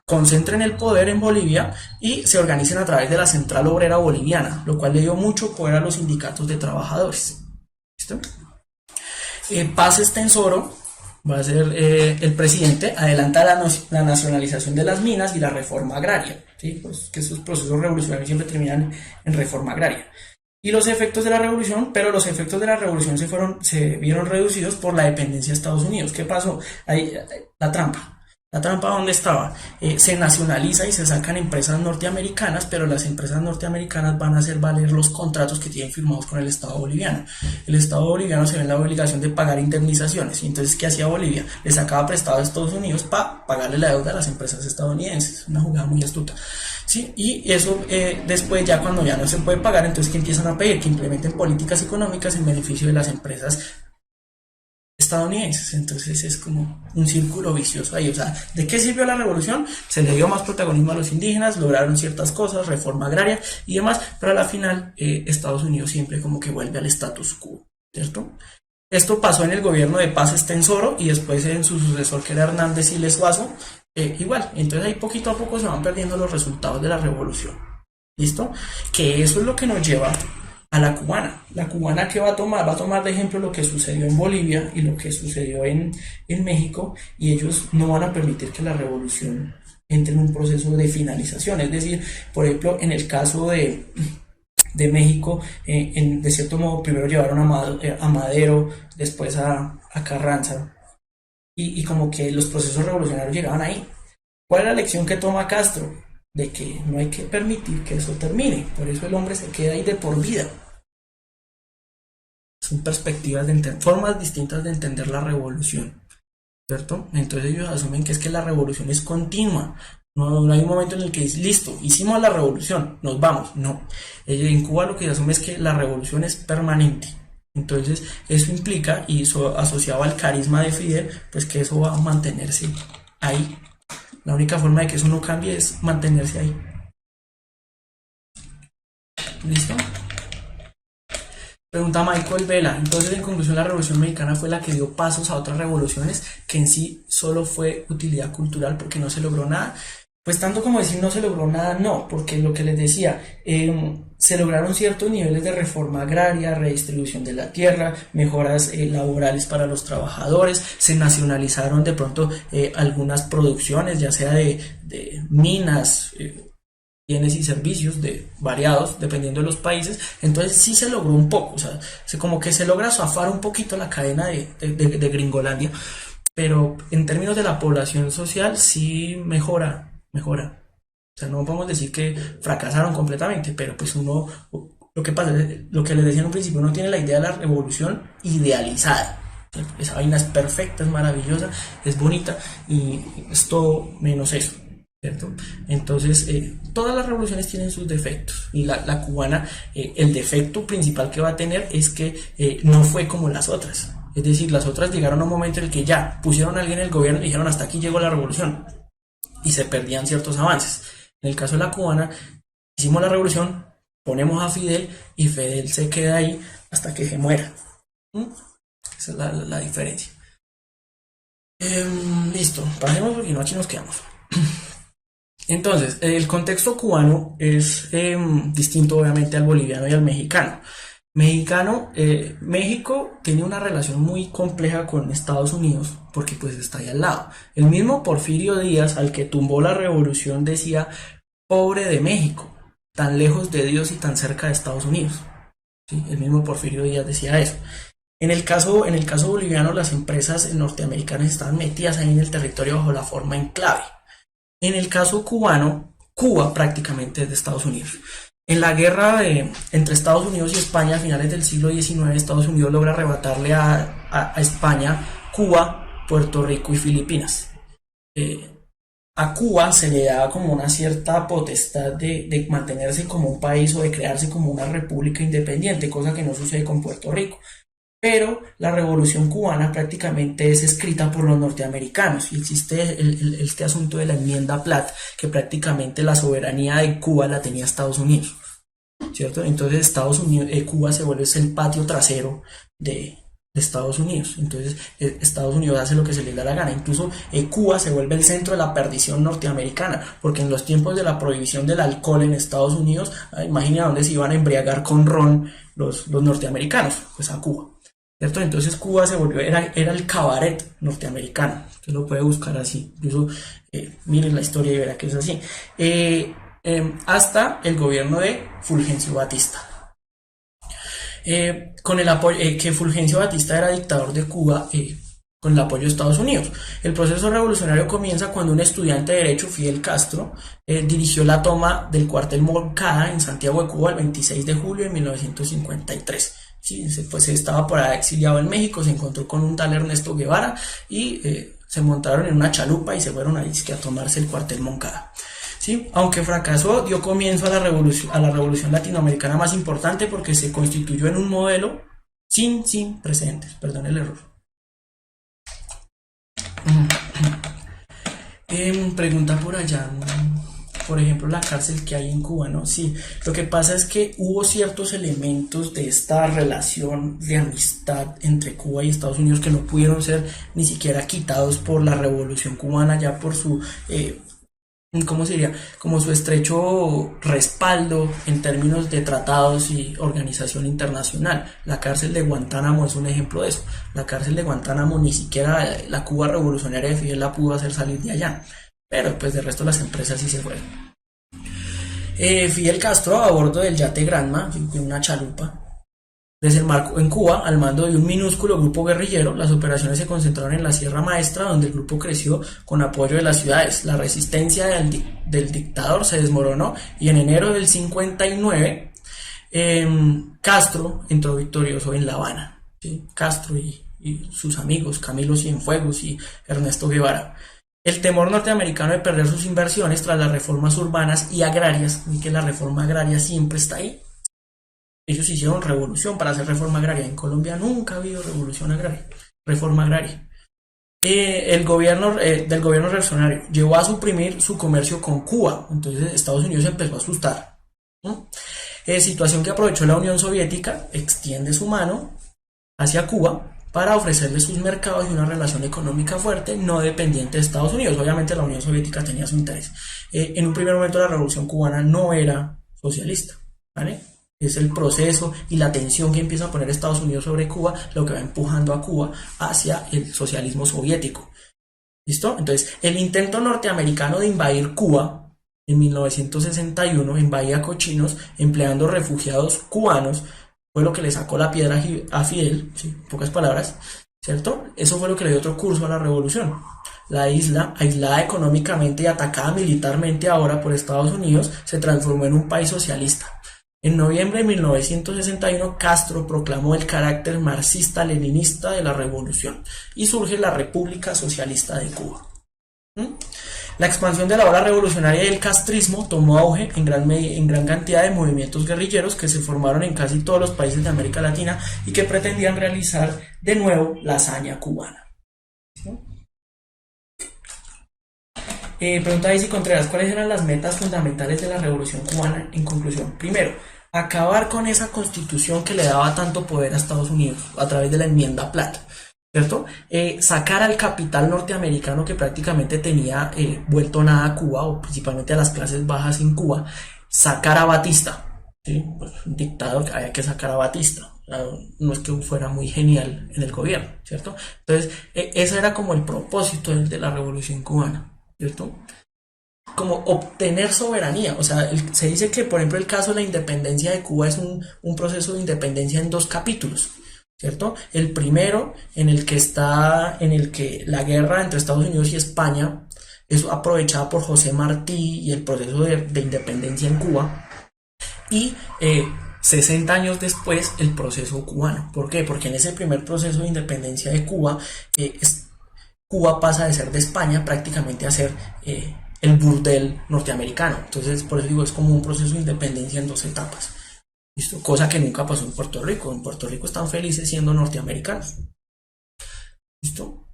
concentren el poder en Bolivia y se organicen a través de la Central Obrera Boliviana, lo cual le dio mucho poder a los sindicatos de trabajadores. ¿Listo? Paz Estensoro va a ser el presidente, adelanta la nacionalización de las minas y la reforma agraria, ¿sí? Pues que esos procesos revolucionarios siempre terminan en reforma agraria. Y los efectos de la revolución, pero los efectos de la revolución se vieron reducidos por la dependencia de Estados Unidos. ¿Qué pasó? Ahí, la trampa. La trampa, ¿dónde estaba? Se nacionaliza y se sacan empresas norteamericanas, pero las empresas norteamericanas van a hacer valer los contratos que tienen firmados con el Estado boliviano. El Estado boliviano se ve en la obligación de pagar indemnizaciones. Y entonces, ¿qué hacía Bolivia? Le sacaba prestado a Estados Unidos para pagarle la deuda a las empresas estadounidenses. Una jugada muy astuta. ¿Sí? Y eso después, ya cuando ya no se puede pagar, entonces, ¿qué empiezan a pedir? Que implementen políticas económicas en beneficio de las empresas estadounidenses. Entonces es como un círculo vicioso ahí. O sea, ¿de qué sirvió la revolución? Se le dio más protagonismo a los indígenas, lograron ciertas cosas, reforma agraria y demás, pero a la final Estados Unidos siempre como que vuelve al status quo, ¿cierto? Esto pasó en el gobierno de Paz Estensoro y después en su sucesor, que era Hernández Siles Suazo, igual. Entonces ahí poquito a poco se van perdiendo los resultados de la revolución. ¿Listo? Que eso es lo que nos lleva a la cubana. La cubana, que va a tomar de ejemplo lo que sucedió en Bolivia y lo que sucedió en México, y ellos no van a permitir que la revolución entre en un proceso de finalización. Es decir, por ejemplo, en el caso de México, de cierto modo, primero llevaron a Madero, después a Carranza, y como que los procesos revolucionarios llegaban ahí. ¿Cuál es la lección que toma Castro? De que no hay que permitir que eso termine, por eso el hombre se queda ahí de por vida. Son perspectivas formas distintas de entender la revolución, ¿cierto? Entonces ellos asumen que es que la revolución es continua. No hay un momento en el que es listo, hicimos la revolución, nos vamos. No, en Cuba lo que se asume es que la revolución es permanente. Entonces eso implica, y eso asociado al carisma de Fidel, pues que eso va a mantenerse ahí. La única forma de que eso no cambie es mantenerse ahí. ¿Listo? Pregunta Michael Vela. Entonces, en conclusión, la Revolución Mexicana fue la que dio pasos a otras revoluciones que en sí solo fue utilidad cultural porque no se logró nada. Pues tanto como decir no se logró nada, no, porque lo que les decía, se lograron ciertos niveles de reforma agraria, redistribución de la tierra, mejoras laborales para los trabajadores, se nacionalizaron de pronto algunas producciones, ya sea de minas, bienes y servicios variados, dependiendo de los países. Entonces sí se logró un poco, o sea, como que se logra zafar un poquito la cadena de Gringolandia, pero en términos de la población social sí mejora. O sea, no podemos decir que fracasaron completamente, pero pues lo que pasa, lo que les decía en un principio, uno tiene la idea de la revolución idealizada. Esa vaina es perfecta, es maravillosa, es bonita y es todo menos eso, ¿cierto? Entonces, todas las revoluciones tienen sus defectos y la cubana, el defecto principal que va a tener es que no fue como las otras. Es decir, las otras llegaron a un momento en el que ya pusieron a alguien en el gobierno y dijeron hasta aquí llegó la revolución, y se perdían ciertos avances. En el caso de la cubana, hicimos la revolución, ponemos a Fidel y Fidel se queda ahí hasta que se muera. Esa es la diferencia. Listo, pasemos porque no, aquí nos quedamos. Entonces, el contexto cubano es distinto obviamente al boliviano y al mexicano. México tiene una relación muy compleja con Estados Unidos porque pues está ahí al lado. El mismo Porfirio Díaz, al que tumbó la revolución, decía: pobre de México, tan lejos de Dios y tan cerca de Estados Unidos. ¿Sí? El mismo Porfirio Díaz decía eso. En el caso boliviano, las empresas norteamericanas estaban metidas ahí en el territorio bajo la forma enclave. En el caso cubano, Cuba prácticamente es de Estados Unidos. En la guerra entre Estados Unidos y España a finales del siglo XIX, Estados Unidos logra arrebatarle a España Cuba, Puerto Rico y Filipinas. a Cuba se le daba como una cierta potestad de mantenerse como un país o de crearse como una república independiente, cosa que no sucede con Puerto Rico. Pero la revolución cubana prácticamente es escrita por los norteamericanos y existe este asunto de la enmienda Platt, que prácticamente la soberanía de Cuba la tenía Estados Unidos, ¿cierto? Entonces Estados Unidos, Cuba se vuelve el patio trasero de Estados Unidos. Entonces Estados Unidos hace lo que se le da la gana. Incluso Cuba se vuelve el centro de la perdición norteamericana, porque en los tiempos de la prohibición del alcohol en Estados Unidos, imagina dónde se iban a embriagar con ron los norteamericanos, pues a Cuba. ¿Cierto? Entonces Cuba se volvió, era el cabaret norteamericano. Usted lo puede buscar así. Incluso miren la historia y verá que es así. Hasta el gobierno de Fulgencio Batista. Con el apoyo que Fulgencio Batista era dictador de Cuba, con el apoyo de Estados Unidos. El proceso revolucionario comienza cuando un estudiante de derecho, Fidel Castro, dirigió la toma del cuartel Moncada en Santiago de Cuba el 26 de julio de 1953. Sí, pues estaba por ahí exiliado en México, se encontró con un tal Ernesto Guevara y se montaron en una chalupa y se fueron a tomarse el cuartel Moncada. ¿Sí? Aunque fracasó, dio comienzo a la revolución latinoamericana más importante porque se constituyó en un modelo sin precedentes. Perdón el error. Pregunta por allá, por ejemplo, la cárcel que hay en Cuba, ¿no? Sí, lo que pasa es que hubo ciertos elementos de esta relación de amistad entre Cuba y Estados Unidos que no pudieron ser ni siquiera quitados por la revolución cubana, ya por su... ¿cómo se diría? Como su estrecho respaldo en términos de tratados y organización internacional. La cárcel de Guantánamo es un ejemplo de eso. La cárcel de Guantánamo ni siquiera la Cuba revolucionaria de Fidel la pudo hacer salir de allá. Pero pues de resto las empresas sí se fueron. Fidel Castro a bordo del yate Granma, en una chalupa, desembarcó en Cuba al mando de un minúsculo grupo guerrillero. Las operaciones se concentraron en la Sierra Maestra, donde el grupo creció con apoyo de las ciudades. La resistencia del dictador se desmoronó y en enero del 59 Castro entró victorioso en La Habana. ¿Sí? Castro y sus amigos Camilo Cienfuegos y Ernesto Guevara. El temor norteamericano de perder sus inversiones tras las reformas urbanas y agrarias, y que la reforma agraria siempre está ahí. Ellos hicieron revolución para hacer reforma agraria. En Colombia nunca ha habido revolución agraria, reforma agraria. El gobierno del gobierno revolucionario llevó a suprimir su comercio con Cuba. Entonces Estados Unidos empezó a asustar. Situación que aprovechó la Unión Soviética, extiende su mano hacia Cuba para ofrecerle sus mercados y una relación económica fuerte, no dependiente de Estados Unidos. Obviamente la Unión Soviética tenía su interés. En un primer momento la revolución cubana no era socialista, ¿vale? Es el proceso y la tensión que empieza a poner Estados Unidos sobre Cuba lo que va empujando a Cuba hacia el socialismo soviético. ¿Listo? Entonces, el intento norteamericano de invadir Cuba en 1961 en Bahía Cochinos, empleando refugiados cubanos, fue lo que le sacó la piedra a Fidel, ¿sí? En pocas palabras, ¿cierto? Eso fue lo que le dio otro curso a la revolución. La isla, aislada económicamente y atacada militarmente ahora por Estados Unidos, se transformó en un país socialista. En noviembre de 1961, Castro proclamó el carácter marxista-leninista de la revolución y surge la República Socialista de Cuba. La expansión de la ola revolucionaria y el castrismo tomó auge en gran cantidad de movimientos guerrilleros que se formaron en casi todos los países de América Latina y que pretendían realizar de nuevo la hazaña cubana. Pregunta Daisy Contreras, ¿cuáles eran las metas fundamentales de la revolución cubana? En conclusión, primero, acabar con esa constitución que le daba tanto poder a Estados Unidos a través de la enmienda Platt, ¿cierto? Sacar al capital norteamericano que prácticamente tenía vuelto nada a Cuba, o principalmente a las clases bajas en Cuba, sacar a Batista, ¿sí? Pues, un dictador que había que sacar a Batista. No es que fuera muy genial en el gobierno, ¿cierto? Entonces, ese era como el propósito de la revolución cubana, ¿cierto? Como obtener soberanía. O sea, se dice que, por ejemplo, el caso de la independencia de Cuba es un proceso de independencia en dos capítulos, ¿cierto? El primero, en el que la guerra entre Estados Unidos y España es aprovechada por José Martí y el proceso de independencia en Cuba. Y 60 años después, el proceso cubano. ¿Por qué? Porque en ese primer proceso de independencia de Cuba Cuba pasa de ser de España prácticamente a ser el burdel norteamericano. Entonces, por eso digo, es como un proceso de independencia en dos etapas. ¿Listo? Cosa que nunca pasó en Puerto Rico. En Puerto Rico están felices siendo norteamericanos. ¿Listo?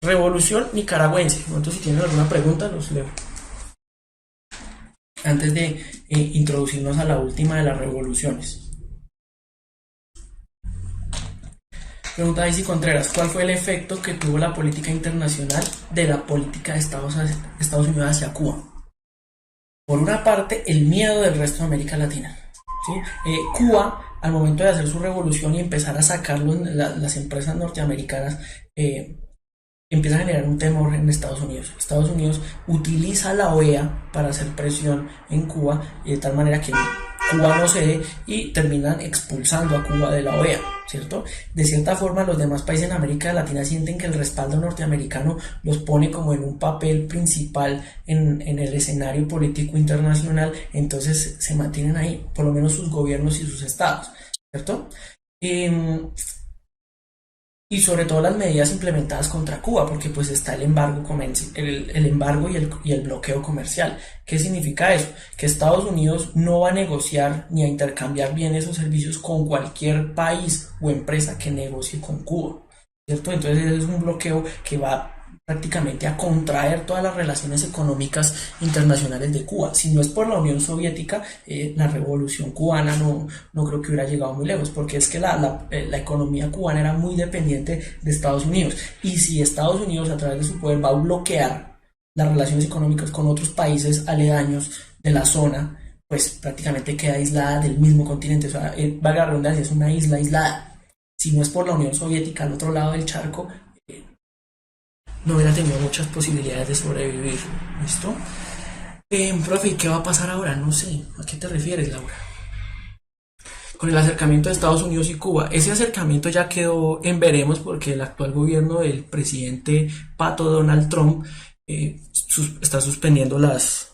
Revolución nicaragüense. Entonces, si tienen alguna pregunta, los leo. Antes de introducirnos a la última de las revoluciones. Pregunta Daisy Contreras, ¿cuál fue el efecto que tuvo la política internacional de la política de Estados Unidos hacia Cuba? Por una parte, el miedo del resto de América Latina. ¿Sí? Cuba, al momento de hacer su revolución y empezar a sacarlo en las empresas norteamericanas, empieza a generar un temor en Estados Unidos. Estados Unidos utiliza la OEA para hacer presión en Cuba y de tal manera que Cuba no cede y terminan expulsando a Cuba de la OEA, ¿cierto? De cierta forma, los demás países en América Latina sienten que el respaldo norteamericano los pone como en un papel principal en el escenario político internacional, entonces se mantienen ahí, por lo menos sus gobiernos y sus estados, ¿cierto? Y sobre todo las medidas implementadas contra Cuba, porque pues está el embargo, el embargo y el bloqueo comercial. ¿Qué significa eso? Que Estados Unidos no va a negociar ni a intercambiar bienes o servicios con cualquier país o empresa que negocie con Cuba, ¿cierto? Entonces es un bloqueo que va prácticamente a contraer todas las relaciones económicas internacionales de Cuba. Si no es por la Unión Soviética, la revolución cubana no creo que hubiera llegado muy lejos, porque es que la economía cubana era muy dependiente de Estados Unidos, y si Estados Unidos a través de su poder va a bloquear las relaciones económicas con otros países aledaños de la zona, pues prácticamente queda aislada del mismo continente. O sea, valga la redundancia, es una isla aislada. Si no es por la Unión Soviética al otro lado del charco, no hubiera tenido muchas posibilidades de sobrevivir. ¿Listo? Profe, ¿qué va a pasar ahora? No sé. ¿A qué te refieres, Laura? Con el acercamiento de Estados Unidos y Cuba. Ese acercamiento ya quedó en veremos, porque el actual gobierno del presidente Pato Donald Trump está suspendiendo las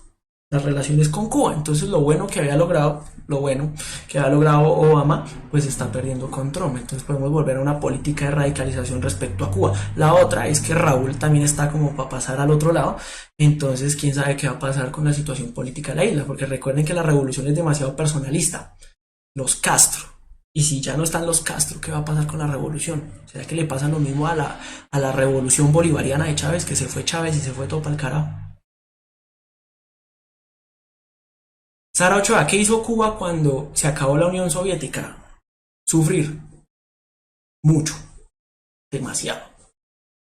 relaciones con Cuba. Entonces lo bueno que había logrado Obama, pues está perdiendo con Trump. Entonces podemos volver a una política de radicalización respecto a Cuba. La otra es que Raúl también está como para pasar al otro lado. Entonces quién sabe qué va a pasar con la situación política de la isla, porque recuerden que la revolución es demasiado personalista. Los Castro. Y si ya no están los Castro, ¿qué va a pasar con la revolución? ¿Será que le pasa lo mismo a la revolución bolivariana de Chávez, que se fue Chávez y se fue todo para el carajo? Sara Ochoa, ¿qué hizo Cuba cuando se acabó la Unión Soviética? Sufrir. Mucho. Demasiado.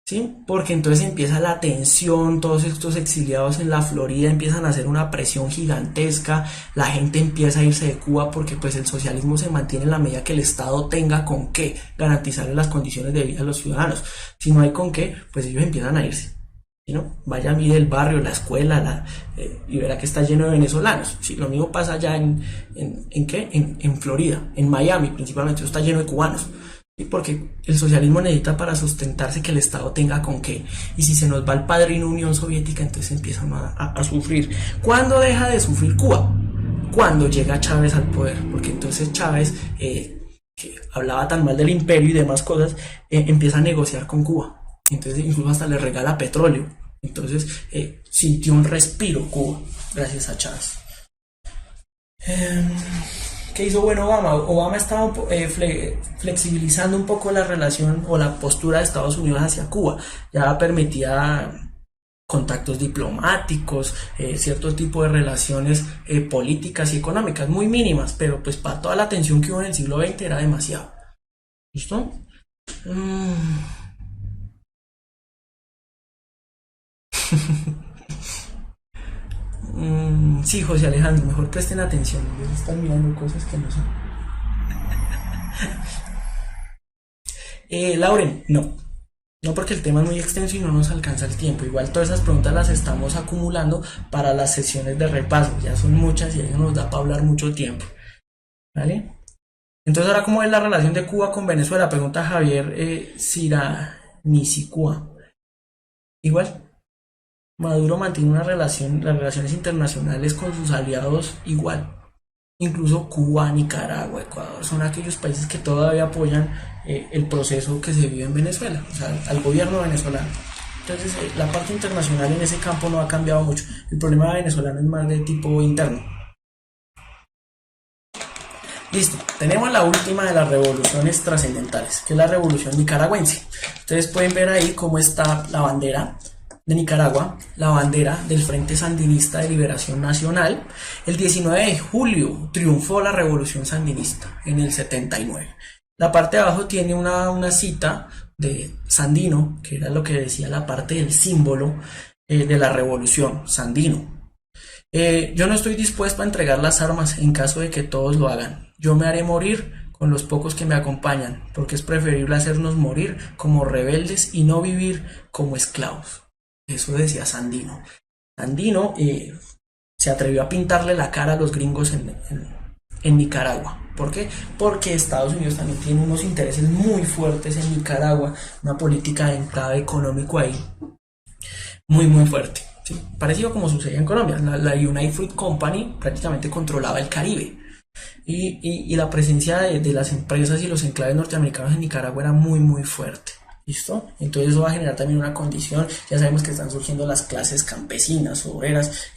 ¿Sí? Porque entonces empieza la tensión, todos estos exiliados en la Florida empiezan a hacer una presión gigantesca, la gente empieza a irse de Cuba porque pues el socialismo se mantiene en la medida que el Estado tenga con qué garantizarle las condiciones de vida a los ciudadanos. Si no hay con qué, pues ellos empiezan a irse. ¿No? Vaya, mire el barrio, la escuela, y verá que está lleno de venezolanos. Sí, lo mismo pasa allá en Florida, en Miami principalmente, está lleno de cubanos. ¿Sí? Porque el socialismo necesita para sustentarse que el Estado tenga con qué. Y si se nos va el padrino Unión Soviética, entonces empiezan a sufrir. ¿Cuándo deja de sufrir Cuba? Cuando llega Chávez al poder, porque entonces Chávez, que hablaba tan mal del imperio y demás cosas, empieza a negociar con Cuba. Entonces incluso hasta le regala petróleo. Entonces sintió un respiro Cuba gracias a Chávez. ¿Qué hizo bueno Obama? Obama estaba flexibilizando un poco la relación o la postura de Estados Unidos hacia Cuba. Ya permitía contactos diplomáticos, cierto tipo de relaciones políticas y económicas, muy mínimas, pero pues para toda la tensión que hubo en el siglo XX era demasiado. ¿Listo? Sí, José Alejandro, mejor presten atención, están mirando cosas que no son. Lauren, no, porque el tema es muy extenso y no nos alcanza el tiempo. Igual todas esas preguntas las estamos acumulando para las sesiones de repaso, ya son muchas y eso nos da para hablar mucho tiempo. ¿Vale? Entonces ahora, ¿cómo es la relación de Cuba con Venezuela? Pregunta Javier Siranicicua. Igual, Maduro mantiene las relaciones internacionales con sus aliados igual. Incluso Cuba, Nicaragua, Ecuador, son aquellos países que todavía apoyan el proceso que se vive en Venezuela, o sea, al gobierno venezolano. Entonces la parte internacional en ese campo no ha cambiado mucho. El problema venezolano es más de tipo interno. Listo, tenemos la última de las revoluciones trascendentales, que es la revolución nicaragüense. Ustedes pueden ver ahí cómo está la bandera de Nicaragua, la bandera del Frente Sandinista de Liberación Nacional. El 19 de julio triunfó la revolución sandinista en el 79. La parte de abajo tiene una cita de Sandino, que era lo que decía la parte del símbolo de la revolución, Sandino. Yo no estoy dispuesto a entregar las armas en caso de que todos lo hagan. Yo me haré morir con los pocos que me acompañan, porque es preferible hacernos morir como rebeldes y no vivir como esclavos. Eso decía Sandino. Sandino se atrevió a pintarle la cara a los gringos en Nicaragua. ¿Por qué? Porque Estados Unidos también tiene unos intereses muy fuertes en Nicaragua, una política de enclave económico ahí muy fuerte. ¿Sí? Parecido como sucedía en Colombia. La United Fruit Company prácticamente controlaba el Caribe. Y la presencia de las empresas y los enclaves norteamericanos en Nicaragua era muy fuerte. ¿Listo? Entonces eso va a generar también una condición. Ya sabemos que están surgiendo las clases campesinas, obreras,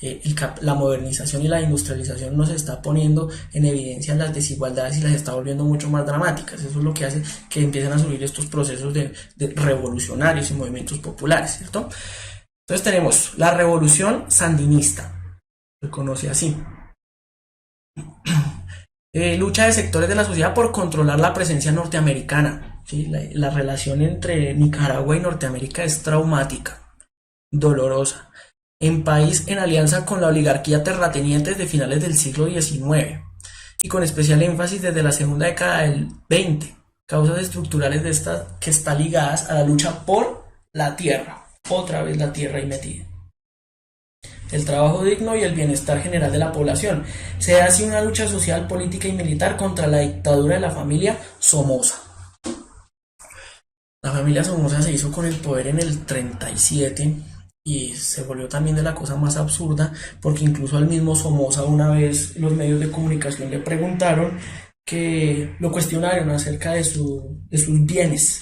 la modernización y la industrialización nos está poniendo en evidencia las desigualdades y las está volviendo mucho más dramáticas. Eso es lo que hace que empiecen a surgir estos procesos de revolucionarios y movimientos populares, ¿cierto? Entonces tenemos la revolución sandinista, se conoce así. Lucha de sectores de la sociedad por controlar la presencia norteamericana. ¿Sí? La relación entre Nicaragua y Norteamérica es traumática, dolorosa. En país en alianza con la oligarquía terrateniente desde finales del siglo XIX y con especial énfasis desde la segunda década del XX. Causas estructurales de estas que están ligadas a la lucha por la tierra. Otra vez la tierra ahí metida. El trabajo digno y el bienestar general de la población. Se hace una lucha social, política y militar contra la dictadura de la familia Somoza. La familia Somoza se hizo con el poder en el 37 y se volvió también de la cosa más absurda, porque incluso al mismo Somoza una vez los medios de comunicación le preguntaron, que lo cuestionaron acerca de sus bienes.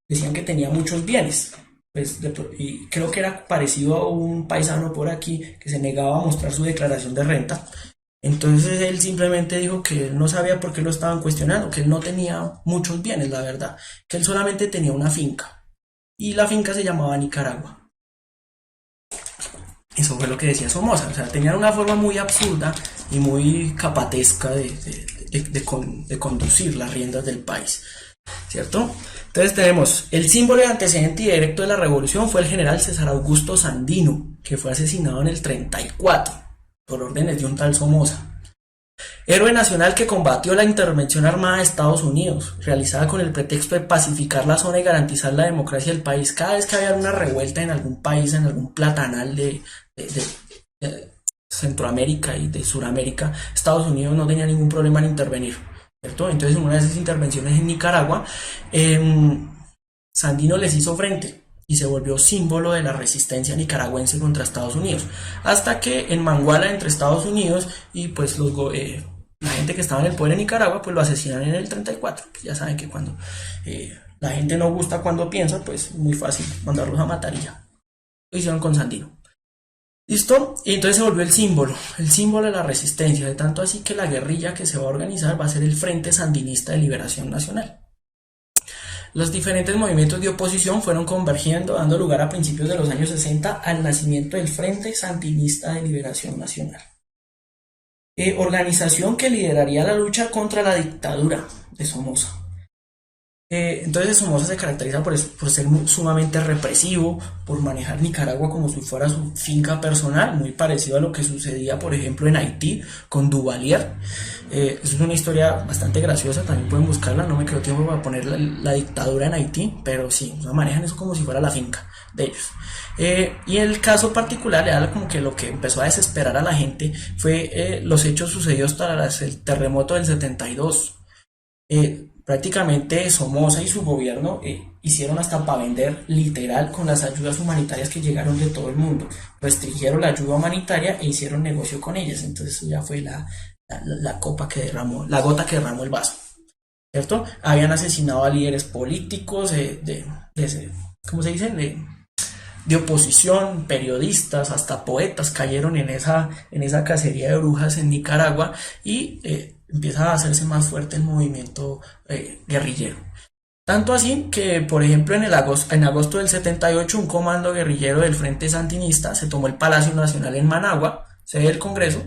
Decían que tenía muchos bienes. Pues, y creo que era parecido a un paisano por aquí que se negaba a mostrar su declaración de renta. Entonces él simplemente dijo que él no sabía por qué lo estaban cuestionando, que él no tenía muchos bienes, la verdad, que él solamente tenía una finca y la finca se llamaba Nicaragua. Eso fue lo que decía Somoza, o sea, tenían una forma muy absurda y muy capatesca de conducir las riendas del país, ¿cierto? Entonces tenemos el símbolo de antecedente y directo de la revolución fue el general César Augusto Sandino, que fue asesinado en el 34 por órdenes de un tal Somoza. Héroe nacional que combatió la intervención armada de Estados Unidos, realizada con el pretexto de pacificar la zona y garantizar la democracia del país. Cada vez que había una revuelta en algún país, en algún platanal de Centroamérica y de Suramérica, Estados Unidos no tenía ningún problema en intervenir, ¿cierto? Entonces en una de esas intervenciones en Nicaragua, Sandino les hizo frente y se volvió símbolo de la resistencia nicaragüense contra Estados Unidos, hasta que en Manguala entre Estados Unidos y pues la gente que estaba en el poder en Nicaragua pues lo asesinan en el 34. Ya saben que cuando la gente no gusta cuando piensa, pues es muy fácil mandarlos a matar y ya. Lo hicieron con Sandino. ¿Listo? Y entonces se volvió el símbolo de la resistencia, de tanto así que la guerrilla que se va a organizar va a ser el Frente Sandinista de Liberación Nacional. Los diferentes movimientos de oposición fueron convergiendo, dando lugar a principios de los años 60 al nacimiento del Frente Sandinista de Liberación Nacional. Organización que lideraría la lucha contra la dictadura de Somoza. Entonces Somoza se caracteriza por ser sumamente represivo, por manejar Nicaragua como si fuera su finca personal, muy parecido a lo que sucedía por ejemplo en Haití con Duvalier. Es una historia bastante graciosa, también pueden buscarla, no me quedó tiempo para poner la dictadura en Haití, pero sí, o sea, manejan eso como si fuera la finca de ellos. Y el caso particular era como que lo que empezó a desesperar a la gente fue los hechos sucedidos tras el terremoto del 72. Prácticamente Somoza y su gobierno hicieron hasta para vender literal con las ayudas humanitarias que llegaron de todo el mundo. Restringieron la ayuda humanitaria e hicieron negocio con ellas. Entonces eso ya fue la copa que derramó, la gota que derramó el vaso, ¿cierto? Habían asesinado a líderes políticos, ¿cómo se dice? de oposición, periodistas, hasta poetas cayeron en esa cacería de brujas en Nicaragua y empieza a hacerse más fuerte el movimiento guerrillero. Tanto así que, por ejemplo, en agosto del 78, un comando guerrillero del Frente Sandinista se tomó el Palacio Nacional en Managua, sede del Congreso,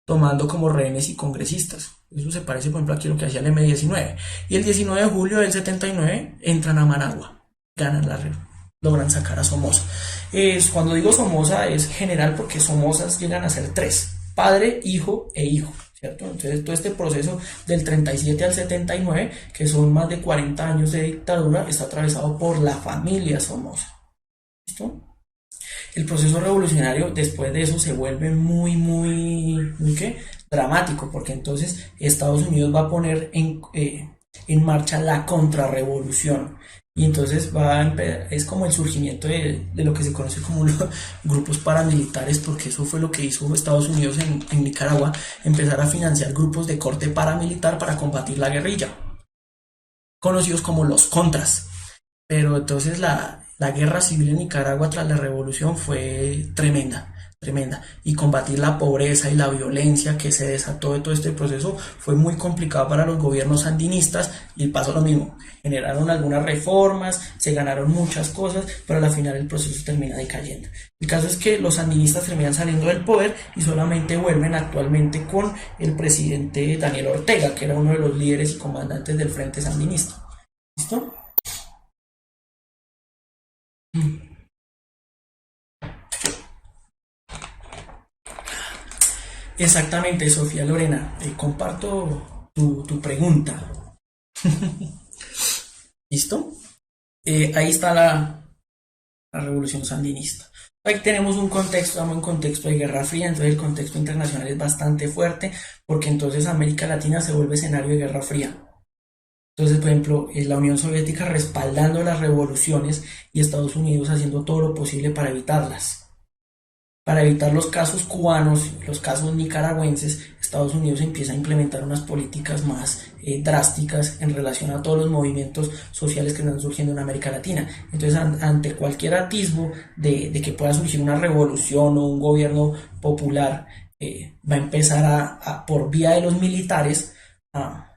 tomando como rehenes y congresistas. Eso se parece, por ejemplo, aquí a lo que hacía el M-19. Y el 19 de julio del 79 entran a Managua, ganan la red, logran sacar a Somoza. Cuando digo Somoza es general porque Somozas llegan a ser tres: padre, hijo e hijo. ¿Cierto? Entonces todo este proceso del 37 al 79, que son más de 40 años de dictadura, está atravesado por la familia Somoza. ¿Listo? El proceso revolucionario después de eso se vuelve muy ¿qué? Dramático, porque entonces Estados Unidos va a poner en marcha la contrarrevolución. Y entonces es como el surgimiento de lo que se conoce como los grupos paramilitares, porque eso fue lo que hizo Estados Unidos en Nicaragua, empezar a financiar grupos de corte paramilitar para combatir la guerrilla, conocidos como los Contras. Pero entonces la guerra civil en Nicaragua tras la revolución fue tremenda, tremenda. Y combatir la pobreza y la violencia que se desató de todo este proceso fue muy complicado para los gobiernos sandinistas, y pasó lo mismo. Generaron algunas reformas, se ganaron muchas cosas, pero al final el proceso termina decayendo. El caso es que los sandinistas terminan saliendo del poder y solamente vuelven actualmente con el presidente Daniel Ortega, que era uno de los líderes y comandantes del Frente Sandinista. ¿Listo? Exactamente, Sofía Lorena. Comparto tu pregunta. ¿Listo? Ahí está la revolución sandinista. Aquí tenemos un contexto, estamos en contexto de Guerra Fría, entonces el contexto internacional es bastante fuerte, porque entonces América Latina se vuelve escenario de Guerra Fría. Entonces, por ejemplo, la Unión Soviética respaldando las revoluciones y Estados Unidos haciendo todo lo posible para evitarlas. Para evitar los casos cubanos, los casos nicaragüenses, Estados Unidos empieza a implementar unas políticas más drásticas en relación a todos los movimientos sociales que están surgiendo en América Latina. Entonces, ante cualquier atisbo de que pueda surgir una revolución o un gobierno popular, va a empezar por vía de los militares a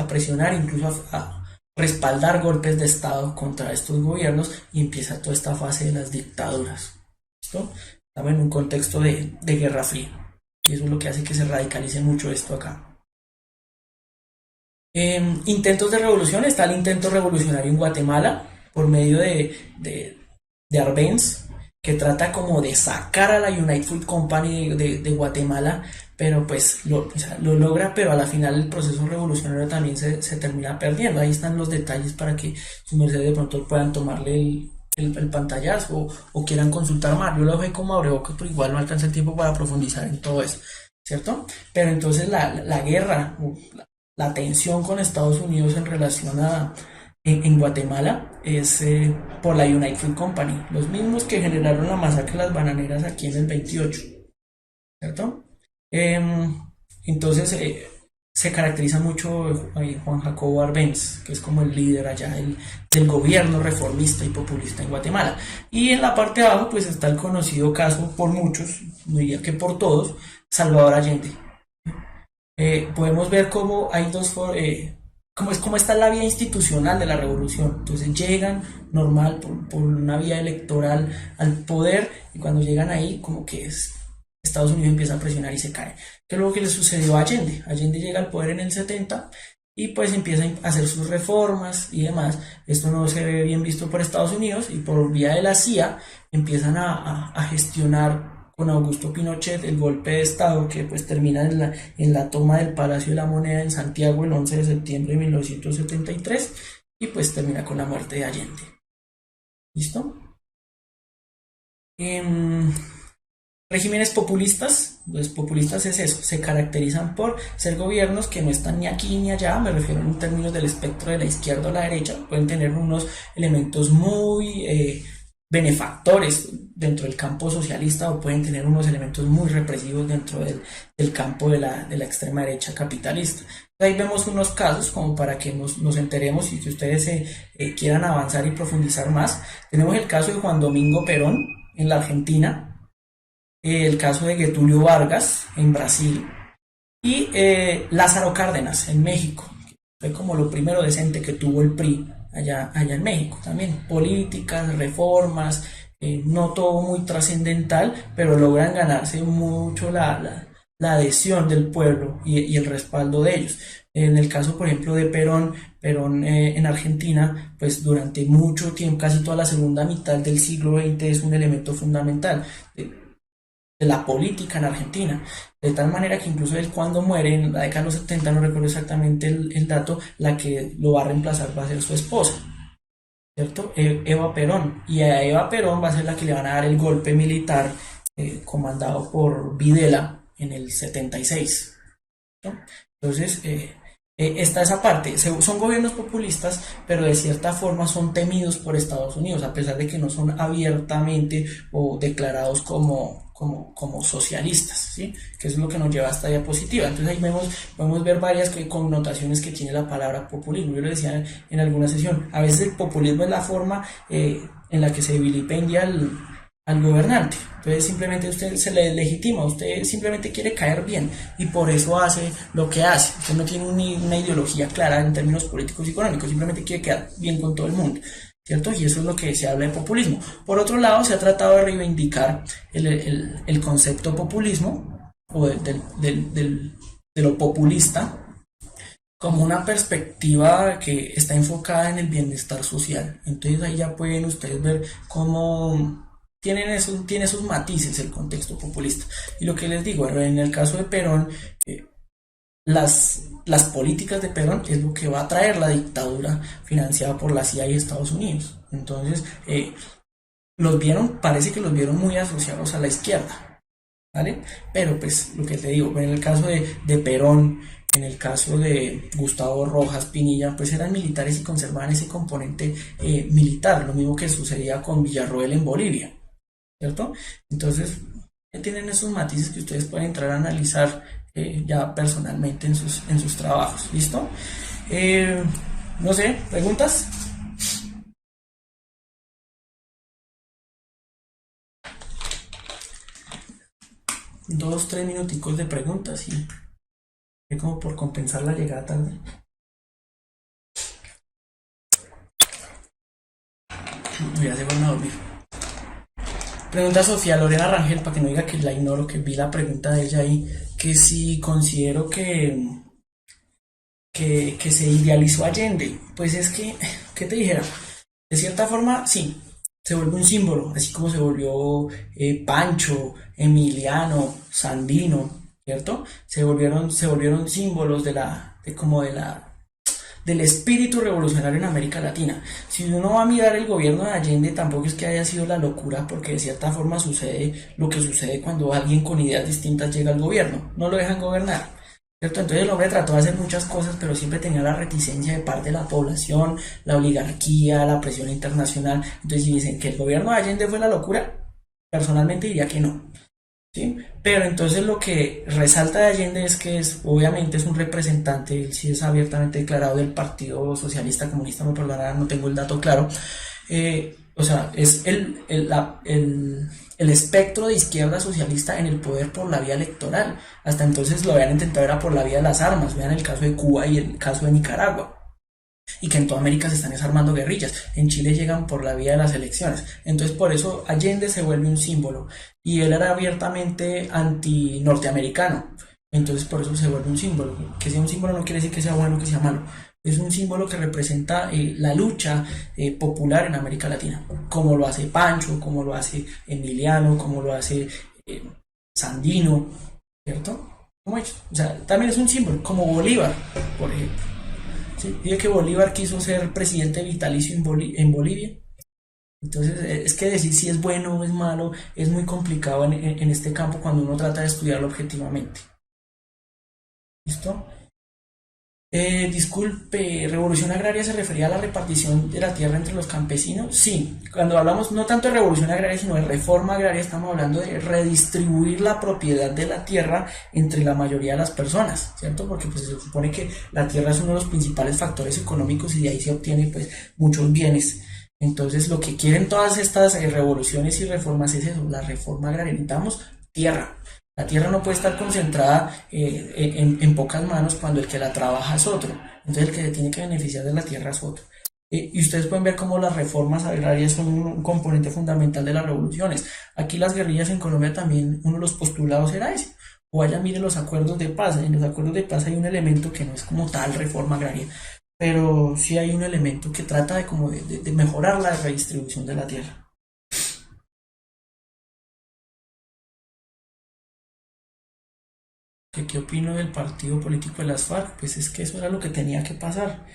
presionar, incluso a respaldar golpes de Estado contra estos gobiernos, y empieza toda esta fase de las dictaduras. ¿Listo? Estamos en un contexto de Guerra Fría, y eso es lo que hace que se radicalice mucho esto acá. Intentos de revolución: está el intento revolucionario en Guatemala por medio de Arbenz, que trata como de sacar a la United Fruit Company de Guatemala, pero pues lo logra, pero a la final el proceso revolucionario también se termina perdiendo. Ahí están los detalles para que su merced de pronto puedan tomarle el pantallazo o quieran consultar más. Yo lo dejé como abrebocas, pero igual no alcanza el tiempo para profundizar en todo eso, ¿cierto? Pero entonces la guerra, la tensión con Estados Unidos en relación en Guatemala es por la United Fruit Company, los mismos que generaron la masacre de las bananeras aquí en el 28, ¿cierto? Entonces se caracteriza mucho Juan Jacobo Arbenz, que es como el líder allá del gobierno reformista y populista en Guatemala. Y en la parte de abajo pues está el conocido caso por muchos, no diría que por todos, Salvador Allende. Podemos ver cómo hay cómo está la vía institucional de la revolución. Entonces llegan normal por una vía electoral al poder, y cuando llegan ahí como que Estados Unidos empieza a presionar y se cae. ¿Qué es lo que le sucedió a Allende? Allende llega al poder en el 70 y pues empieza a hacer sus reformas y demás. Esto no se ve bien visto por Estados Unidos, y por vía de la CIA empiezan a gestionar con Augusto Pinochet el golpe de Estado, que pues termina en la toma del Palacio de la Moneda en Santiago el 11 de septiembre de 1973, y pues termina con la muerte de Allende. ¿Listo? Regímenes populistas. Los populistas es eso, se caracterizan por ser gobiernos que no están ni aquí ni allá, me refiero en términos del espectro de la izquierda o la derecha. Pueden tener unos elementos muy benefactores dentro del campo socialista o pueden tener unos elementos muy represivos dentro del campo de la extrema derecha capitalista. Ahí vemos unos casos como para que nos enteremos y que ustedes quieran avanzar y profundizar más. Tenemos el caso de Juan Domingo Perón en la Argentina, el caso de Getúlio Vargas en Brasil y Lázaro Cárdenas en México. Fue como lo primero decente que tuvo el PRI allá en México también. Políticas, reformas, no todo muy trascendental, pero logran ganarse mucho la adhesión del pueblo y el respaldo de ellos. En el caso, por ejemplo, de Perón en Argentina, pues durante mucho tiempo, casi toda la segunda mitad del siglo XX es un elemento fundamental de la política en Argentina, de tal manera que incluso él cuando muere en la década de los 70, no recuerdo exactamente el dato, la que lo va a reemplazar va a ser su esposa, ¿cierto? Eva Perón, y a Eva Perón va a ser la que le van a dar el golpe militar comandado por Videla en el 76, ¿no? Entonces, está esa parte, son gobiernos populistas, pero de cierta forma son temidos por Estados Unidos, a pesar de que no son abiertamente o declarados como socialistas, ¿sí? Que eso es lo que nos lleva a esta diapositiva. Entonces ahí podemos ver varias connotaciones que tiene la palabra populismo. Yo lo decía en alguna sesión, a veces el populismo es la forma en la que se vilipendia al gobernante. Entonces simplemente usted se le legitima, usted simplemente quiere caer bien y por eso hace lo que hace. Usted no tiene una ideología clara en términos políticos y económicos, simplemente quiere quedar bien con todo el mundo, ¿cierto? Y eso es lo que se habla de populismo. Por otro lado, se ha tratado de reivindicar el concepto populismo o de lo populista como una perspectiva que está enfocada en el bienestar social. Entonces ahí ya pueden ustedes ver cómo tiene esos matices el contexto populista. Y lo que les digo, en el caso de Perón, las políticas de Perón es lo que va a traer la dictadura financiada por la CIA y Estados Unidos. Entonces, parece que los vieron muy asociados a la izquierda, ¿vale? Pero pues lo que te digo, en el caso de Perón, en el caso de Gustavo Rojas Pinilla, pues eran militares y conservaban ese componente militar, lo mismo que sucedía con Villarroel en Bolivia, ¿cierto? Entonces, tienen esos matices que ustedes pueden entrar a analizar ya personalmente en sus trabajos, ¿listo? No sé, ¿preguntas? Dos, tres minuticos de preguntas y es como por compensar la llegada tarde. Ya se van a dormir. Pregunta Sofía Lorena Rangel, para que no diga que la ignoro, que vi la pregunta de ella ahí, que si considero que se idealizó Allende. Pues es que, ¿qué te dijera? De cierta forma, sí, se vuelve un símbolo, así como se volvió Pancho, Emiliano, Sandino, ¿cierto? Se volvieron símbolos del espíritu revolucionario en América Latina. Si uno va a mirar el gobierno de Allende, tampoco es que haya sido la locura, porque de cierta forma sucede lo que sucede cuando alguien con ideas distintas llega al gobierno, no lo dejan gobernar, ¿cierto? Entonces el hombre trató de hacer muchas cosas, pero siempre tenía la reticencia de parte de la población, la oligarquía, la presión internacional. Entonces si dicen que el gobierno de Allende fue la locura, personalmente diría que no, ¿sí? Pero entonces lo que resalta de Allende es que obviamente es un representante, él sí es abiertamente declarado del Partido Socialista Comunista, me perdonarán, no tengo el dato claro, o sea, es el espectro de izquierda socialista en el poder por la vía electoral. Hasta entonces lo habían intentado era por la vía de las armas, vean el caso de Cuba y el caso de Nicaragua, y que en toda América se están desarmando guerrillas. En Chile llegan por la vía de las elecciones. Entonces por eso Allende se vuelve un símbolo y él era abiertamente anti-norteamericano. Entonces por eso se vuelve un símbolo. Que sea un símbolo no quiere decir que sea bueno o que sea malo. Es un símbolo que representa la lucha popular en América Latina, como lo hace Pancho, como lo hace Emiliano, como lo hace Sandino, ¿cierto? Como ellos. O sea, también es un símbolo, como Bolívar, por ejemplo. ¿Sí? Dice que Bolívar quiso ser presidente vitalicio en Bolivia. Entonces, es que decir si es bueno o es malo es muy complicado en este campo cuando uno trata de estudiarlo objetivamente. ¿Listo? Disculpe, ¿revolución agraria se refería a la repartición de la tierra entre los campesinos? Sí, cuando hablamos no tanto de revolución agraria, sino de reforma agraria, estamos hablando de redistribuir la propiedad de la tierra entre la mayoría de las personas, ¿cierto? Porque pues, se supone que la tierra es uno de los principales factores económicos y de ahí se obtienen pues, muchos bienes. Entonces, lo que quieren todas estas revoluciones y reformas es eso, la reforma agraria. Necesitamos tierra. La tierra no puede estar concentrada en pocas manos cuando el que la trabaja es otro. Entonces el que se tiene que beneficiar de la tierra es otro. Y ustedes pueden ver cómo las reformas agrarias son un componente fundamental de las revoluciones. Aquí las guerrillas en Colombia también, uno de los postulados era ese. O allá miren los acuerdos de paz. En los acuerdos de paz hay un elemento que no es como tal reforma agraria, pero sí hay un elemento que trata de, como de mejorar la redistribución de la tierra. ¿Qué opino del partido político de las FARC? Pues es que eso era lo que tenía que pasar.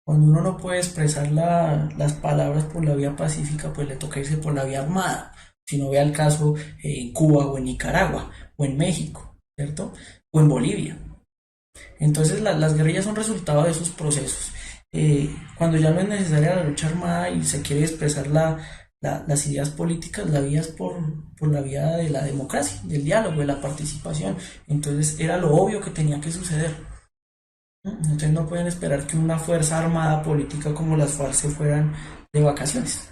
Cuando uno no puede expresar las palabras por la vía pacífica, pues le toca irse por la vía armada. Si no vea el caso en Cuba o en Nicaragua o en México, ¿cierto? O en Bolivia. Entonces las guerrillas son resultado de esos procesos. Cuando ya no es necesaria la lucha armada y se quiere expresar las ideas políticas, la vía es por la vía de la democracia, del diálogo, de la participación. Entonces era lo obvio que tenía que suceder. Entonces no pueden esperar que una fuerza armada política como las FARC se fueran de vacaciones.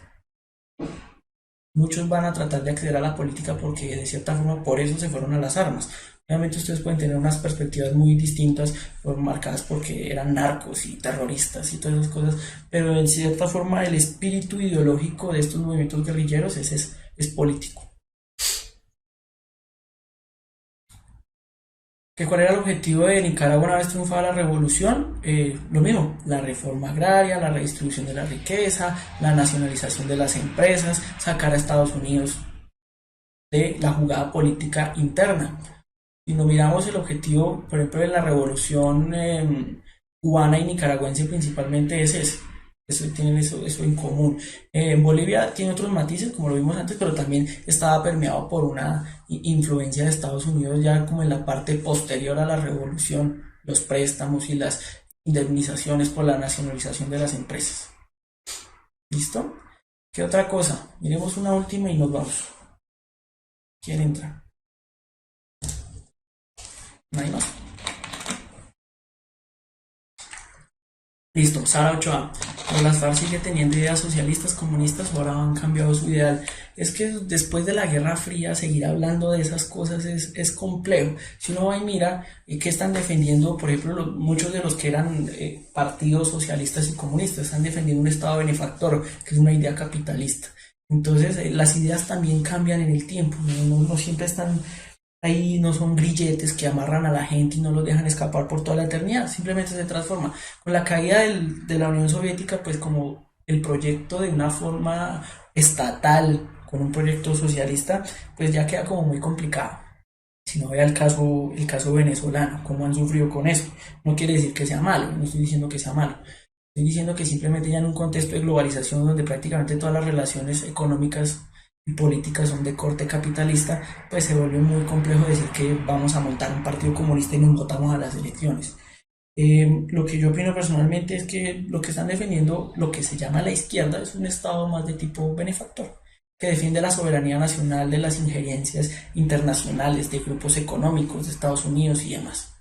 Muchos van a tratar de acceder a la política porque de cierta forma por eso se fueron a las armas. Obviamente ustedes pueden tener unas perspectivas muy distintas, marcadas porque eran narcos y terroristas y todas esas cosas, pero en cierta forma el espíritu ideológico de estos movimientos guerrilleros es político. ¿Cuál era el objetivo de Nicaragua una vez triunfada la revolución? Lo mismo, la reforma agraria, la redistribución de la riqueza, la nacionalización de las empresas, sacar a Estados Unidos de la jugada política interna. Si nos miramos el objetivo, por ejemplo, de la revolución cubana y nicaragüense principalmente es ese. Tienen eso en común. En Bolivia tiene otros matices, como lo vimos antes, pero también estaba permeado por una influencia de Estados Unidos ya como en la parte posterior a la revolución, los préstamos y las indemnizaciones por la nacionalización de las empresas. ¿Listo? ¿Qué otra cosa? Miremos una última y nos vamos. ¿Quién entra? No hay más. Listo, Sara Ochoa. Pero las FARC sigue teniendo ideas socialistas, comunistas, o ahora han cambiado su ideal. Es que después de la Guerra Fría, seguir hablando de esas cosas es complejo. Si uno va y mira que están defendiendo, por ejemplo, muchos de los que eran partidos socialistas y comunistas, están defendiendo un Estado benefactor, que es una idea capitalista. Entonces, las ideas también cambian en el tiempo, no siempre están ahí, no son grilletes que amarran a la gente y no los dejan escapar por toda la eternidad, simplemente se transforma. Con la caída de la Unión Soviética, pues como el proyecto de una forma estatal, con un proyecto socialista, pues ya queda como muy complicado. Si no vea el caso venezolano, cómo han sufrido con eso. No quiere decir que sea malo, no estoy diciendo que sea malo. Estoy diciendo que simplemente ya en un contexto de globalización donde prácticamente todas las relaciones económicas y políticas son de corte capitalista, pues se vuelve muy complejo decir que vamos a montar un partido comunista y nos votamos a las elecciones. Lo que yo opino personalmente es que lo que están defendiendo, lo que se llama la izquierda, es un Estado más de tipo benefactor, que defiende la soberanía nacional de las injerencias internacionales de grupos económicos de Estados Unidos y demás.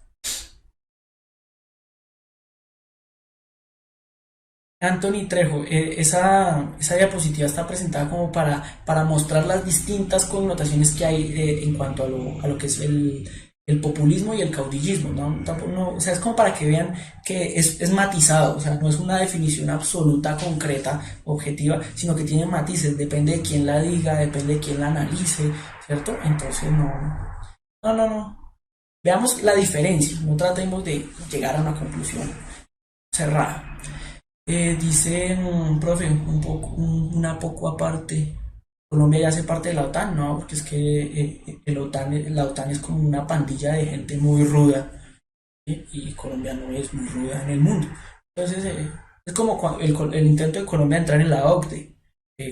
Anthony Trejo, esa diapositiva está presentada como para mostrar las distintas connotaciones que hay en cuanto a lo que es el populismo y el caudillismo, ¿no? O sea, es como para que vean que es matizado, o sea, no es una definición absoluta, concreta, objetiva, sino que tiene matices, depende de quién la diga, depende de quién la analice, ¿cierto? Entonces, no. Veamos la diferencia, no tratemos de llegar a una conclusión cerrada. Dice, profe, una poco aparte. Colombia ya hace parte de la OTAN, ¿no? Porque es que la OTAN es como una pandilla de gente muy ruda, ¿sí? Y Colombia no es muy ruda en el mundo. Entonces, es como el intento de Colombia de entrar en la OCDE.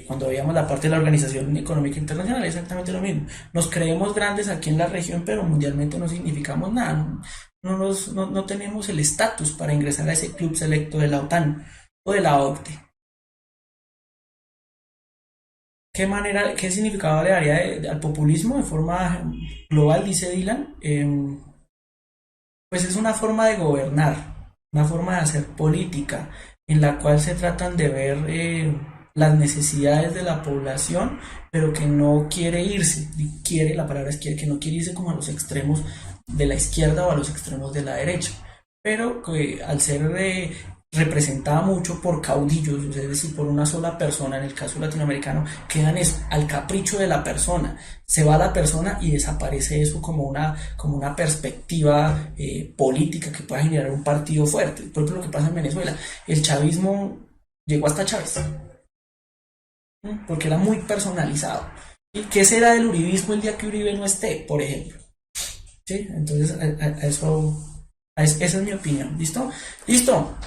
Cuando veíamos la parte de la Organización Económica Internacional, es exactamente lo mismo. Nos creemos grandes aquí en la región, pero mundialmente no significamos nada, ¿no? no tenemos el estatus para ingresar a ese club selecto de la OTAN o de la OCDE. ¿Qué significado le daría al populismo de forma global, dice Dylan? Pues es una forma de gobernar, una forma de hacer política, en la cual se tratan de ver las necesidades de la población, pero que no quiere irse, la palabra es quiere, que no quiere irse como a los extremos de la izquierda o a los extremos de la derecha, pero que al ser representada mucho por caudillos, es decir, por una sola persona, en el caso latinoamericano, quedan eso, al capricho de la persona. Se va la persona y desaparece eso como una perspectiva política que pueda generar un partido fuerte. Por ejemplo, lo que pasa en Venezuela. El chavismo llegó hasta Chávez, ¿no? Porque era muy personalizado. ¿Y qué será del uribismo el día que Uribe no esté, por ejemplo? ¿Sí? Entonces, esa es mi opinión. ¿Listo? ¿Listo?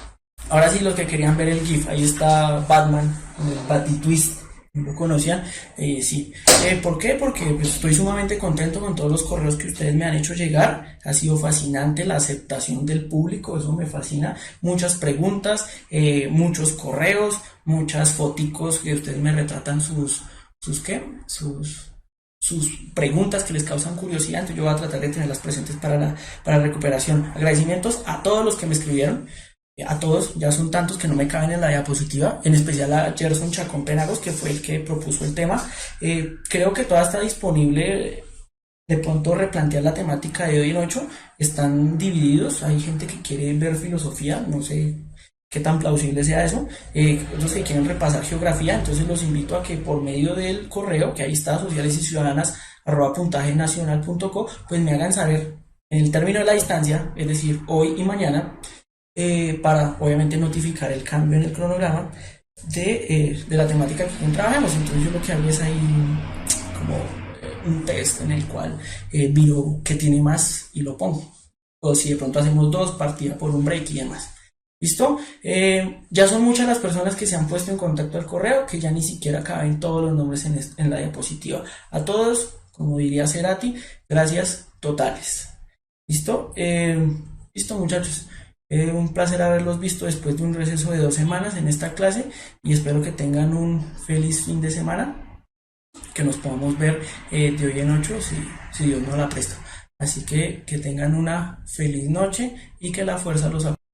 Ahora sí, los que querían ver el GIF, ahí está Batman, el Batitwist, ¿no lo conocían? Sí. ¿Por qué? Porque pues, estoy sumamente contento con todos los correos que ustedes me han hecho llegar. Ha sido fascinante la aceptación del público, eso me fascina. Muchas preguntas, muchos correos, muchas foticos que ustedes me retratan sus ¿qué? Sus preguntas que les causan curiosidad, entonces yo voy a tratar de tenerlas presentes para la recuperación. Agradecimientos a todos los que me escribieron, a todos, ya son tantos que no me caben en la diapositiva, en especial a Gerson Chacón Penagos, que fue el que propuso el tema. Creo que toda está disponible, de pronto replantear la temática de hoy en 8, están divididos, hay gente que quiere ver filosofía, no sé qué tan plausible sea eso, otros que quieren repasar geografía, entonces los invito a que por medio del correo, que ahí está, sociales y ciudadanas, @puntajenacional.co, pues me hagan saber en el término de la distancia, es decir, hoy y mañana, para obviamente notificar el cambio en el cronograma de la temática que trabajamos. Entonces yo lo que hago es ahí como un test en el cual miro qué tiene más y lo pongo. O si de pronto hacemos dos, partida por un break y demás. ¿Listo? Ya son muchas las personas que se han puesto en contacto al correo, que ya ni siquiera caben todos los nombres en la diapositiva. A todos, como diría Cerati, gracias totales. ¿Listo? Listo, muchachos. Un placer haberlos visto después de un receso de 2 semanas en esta clase y espero que tengan un feliz fin de semana, que nos podamos ver de hoy en 8 si Dios nos la presta. Así que tengan una feliz noche y que la fuerza los acompañe.